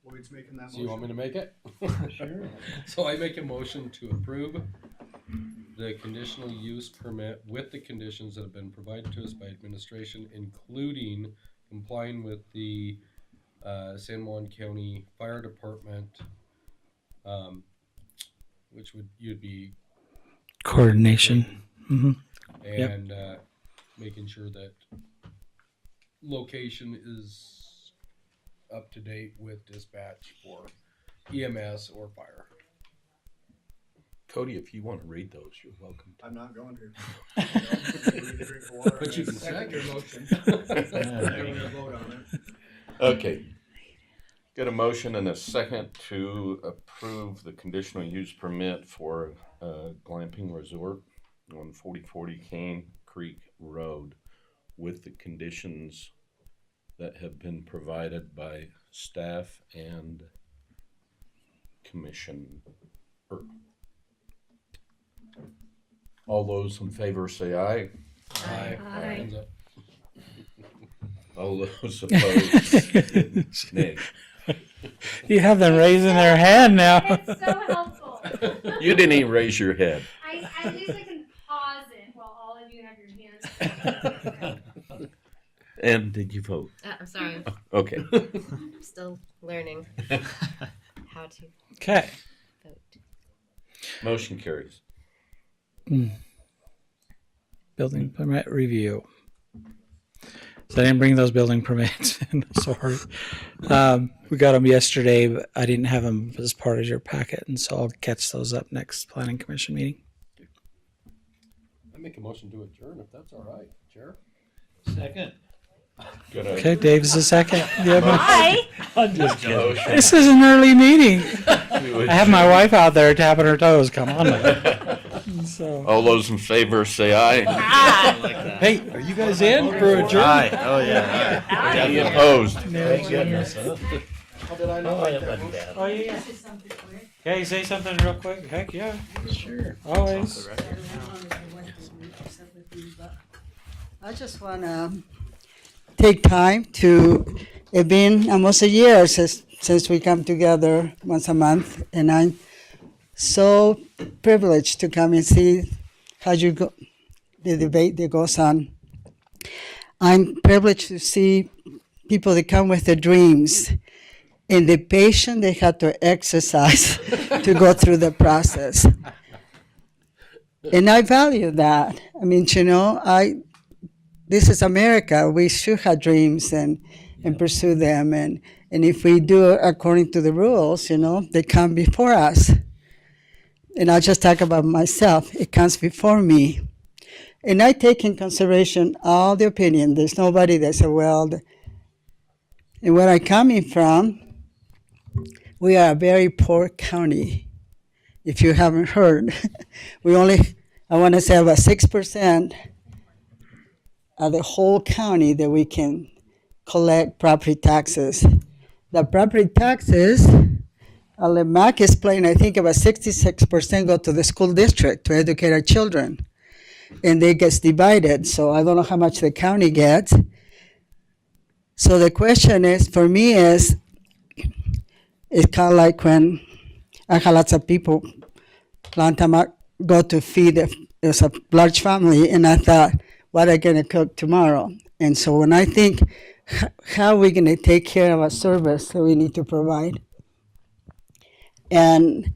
Lloyd's making that So you want me motion. to make it? Sure. So I make a motion to approve the conditional use permit with the conditions that have been provided to us by administration, including complying with the San Juan County Fire Department, which you'd be Coordination. Mm-hmm. Yep. and making sure that location is up to date with dispatch for EMS or fire. Cody, if you want to read those, you're welcome. I'm not going to. But you can second your motion. Okay. Got a motion and a second to approve the conditional use permit for glamping resort on 4040 Cane Creek Road with the conditions that have been provided by staff and commission. All those in favor say aye. Aye. Aye. Hands up. All those opposed, nay. You have them raising their hand now. It's so helpful. You didn't even raise your head. At least I can pause it while all of you have your hands. And did you vote? I'm sorry. Okay. I'm still learning how to Okay. vote. Motion carries. Building permit review. So I didn't bring those building permits in. Sorry. We got them yesterday, but I didn't have them as part of your packet, and so I'll catch those up next planning commission meeting. I make a motion to adjourn if that's all right, Chair. Second. Got a Okay, Dave's the second. Yeah, Hi. motion this is an early meeting. to I have my adjourn. wife out there tapping her toes. Come on. So. All those in favor say aye. Hey, are you guys in for a journey? Aye. Oh yeah. Any opposed? Thank goodness, huh? How did I know? Oh, that wasn't bad. Oh yeah. Yeah, you say something real quick. Heck yeah. Sure. Always. I just want to take time to, it's been almost a year since we come together once a month, and I'm so privileged to come and see how you go, the debate that goes on. I'm privileged to see people that come with their dreams and the patience they had to exercise to go through the process. And I value that. I mean, this is America. We should have dreams and pursue them. And if we do it according to the rules, they come before us. And I'll just talk about myself. It comes before me. And I take in consideration all the opinion. There's nobody that said, well, and where I'm coming from, we are a very poor county. If you haven't heard, I want to say about 6% the whole county that we can collect property taxes. The property taxes, I'll let Mac explain, I think about 66% go to the school district to educate our children. And they gets divided, so I don't know how much the county gets. So the question is, for me, it's kind of like when I had lots of people, long time I go to feed, there's a large family, and I thought, what are I gonna cook tomorrow? And so when I think, how are we gonna take care of a service that we need to provide? And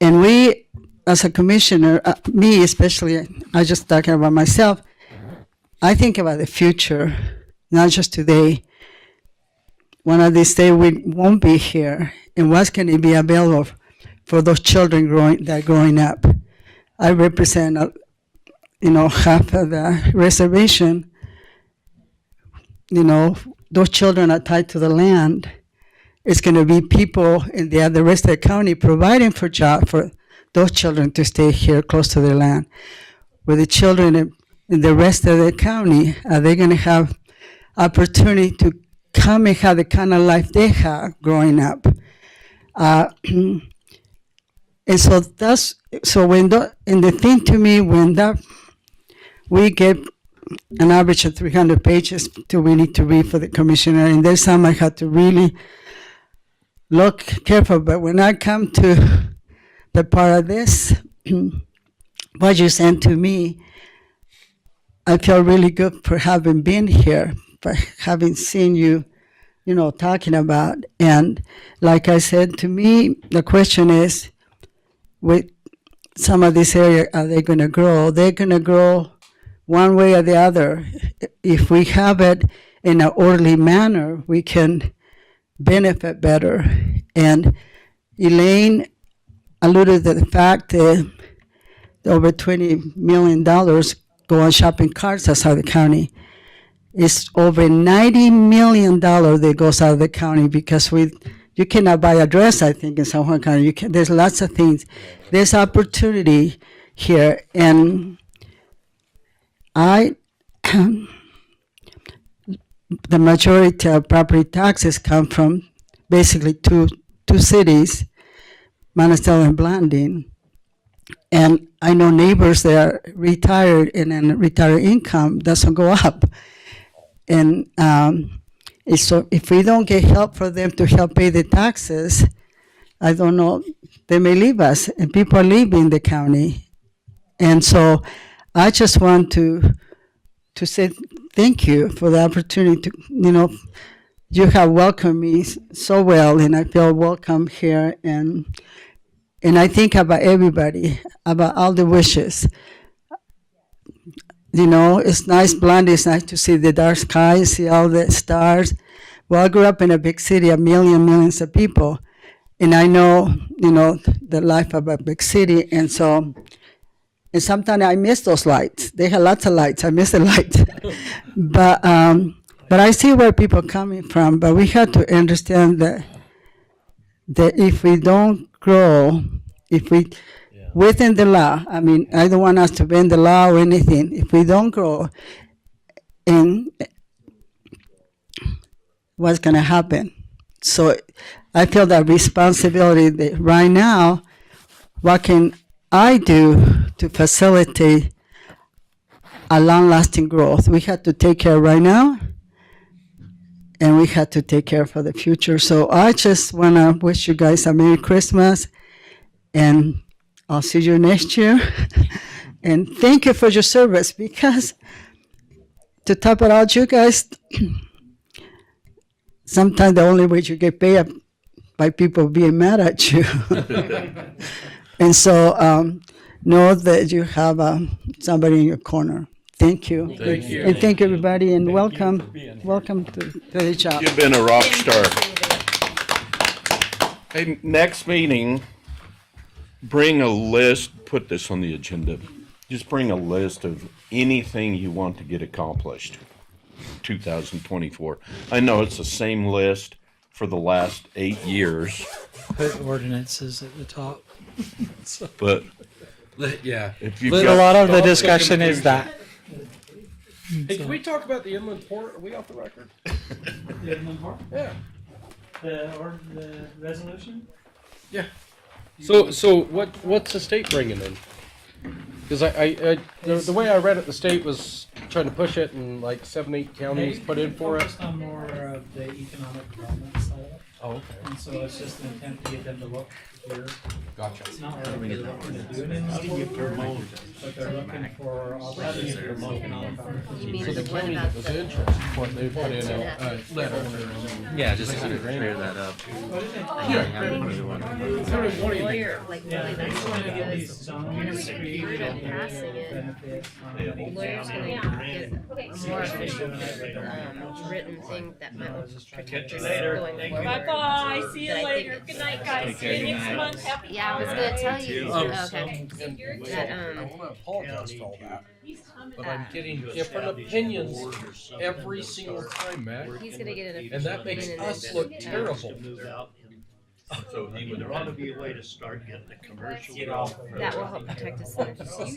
we, as a commissioner, me especially, I just talking about myself, I think about the future, not just today. One of these days we won't be here, and what's going to be available for those children growing up. I represent, half of the reservation. Those children are tied to the land. It's going to be people in the rest of the county providing for jobs for those children to stay here close to their land. With the children in the rest of the county, are they going to have opportunity to come and have the kind of life they had growing up? And so and the thing to me, we get an average of 300 pages till we need to read for the commissioner, and there's some I had to really look careful, but when I come to the part of this, what you sent to me, I feel really good for having been here, for having seen you, talking about. And like I said, to me, the question is, with some of this area, are they going to grow? They're going to grow one way or the other. If we have it in an orderly manner, we can benefit better. And Elaine alluded to the fact that over $20 million go on shopping carts outside the county. It's over $90 million that goes out of the county because you cannot buy a dress, I think, in San Juan County. There's lots of things. There's opportunity here. And the majority of property taxes come from basically two cities, Monticello and Blanding. And I know neighbors that are retired, and then retired income doesn't go up. And so if we don't get help for them to help pay the taxes, I don't know, they may leave us, and people are leaving the county. And so I just want to say thank you for the opportunity to, you have welcomed me so well, and I feel welcome here. And I think about everybody, about all the wishes. It's nice, Blondie, it's nice to see the dark sky, see all the stars. Well, I grew up in a big city, millions of people. And I know, the life of a big city. And sometimes I miss those lights. They have lots of lights. I miss the lights. But I see where people are coming from. But we have to understand that if we don't grow, within the law, I don't want us to bend the law or anything. If we don't grow, and what's going to happen? So I feel that responsibility that right now, what can I do to facilitate a long-lasting growth? We have to take care right now, and we have to take care for the future. So I just want to wish you guys a Merry Christmas, and I'll see you next year. And thank you for your service, because to top it out, you guys, sometimes the only way you get paid by people being mad at you. And so know that you have somebody in your corner. Thank you. Thank you. And thank you, everybody, and welcome to the job. You've been a rock star. Hey, next meeting, bring a list, put this on the agenda. Just bring a list of anything you want to get accomplished 2024. I know it's the same list for the last 8 years. Put ordinances at the top. But yeah, if you've A got, lot of the discussion is that. Hey, can we talk about the inland port? Are we off the record? The inland port? Yeah. The resolution? Yeah. So what's the state bringing in? Because the way I read it, the state was trying to push it, and like 7-8 counties put in for it. Focused on more of the economic development side of it. Oh, okay. And so it's just an attempt to get them to look here. Gotcha. It's not really they're looking to do it in the but they're looking for opportunities for economic opportunities. You mean So the the one county about that was the interested, what they put in a letter. Yeah, just to kind of clear that up. lawyer, like really nice one of Get these those. zones created Of passing it. benefit. Lawyer's gonna get a more official written thing that might protect us going forward. Bye bye. See you But I later. think- Good night, guys. See you next month. Happy Yeah, I was gonna tell you. Okay. That I want to apologize for all that, but I'm getting different opinions every single time, Matt, he's gonna get an and that makes us look terrible. So there ought to be a way to start getting the commercial. Get off of That will help protect us in the future.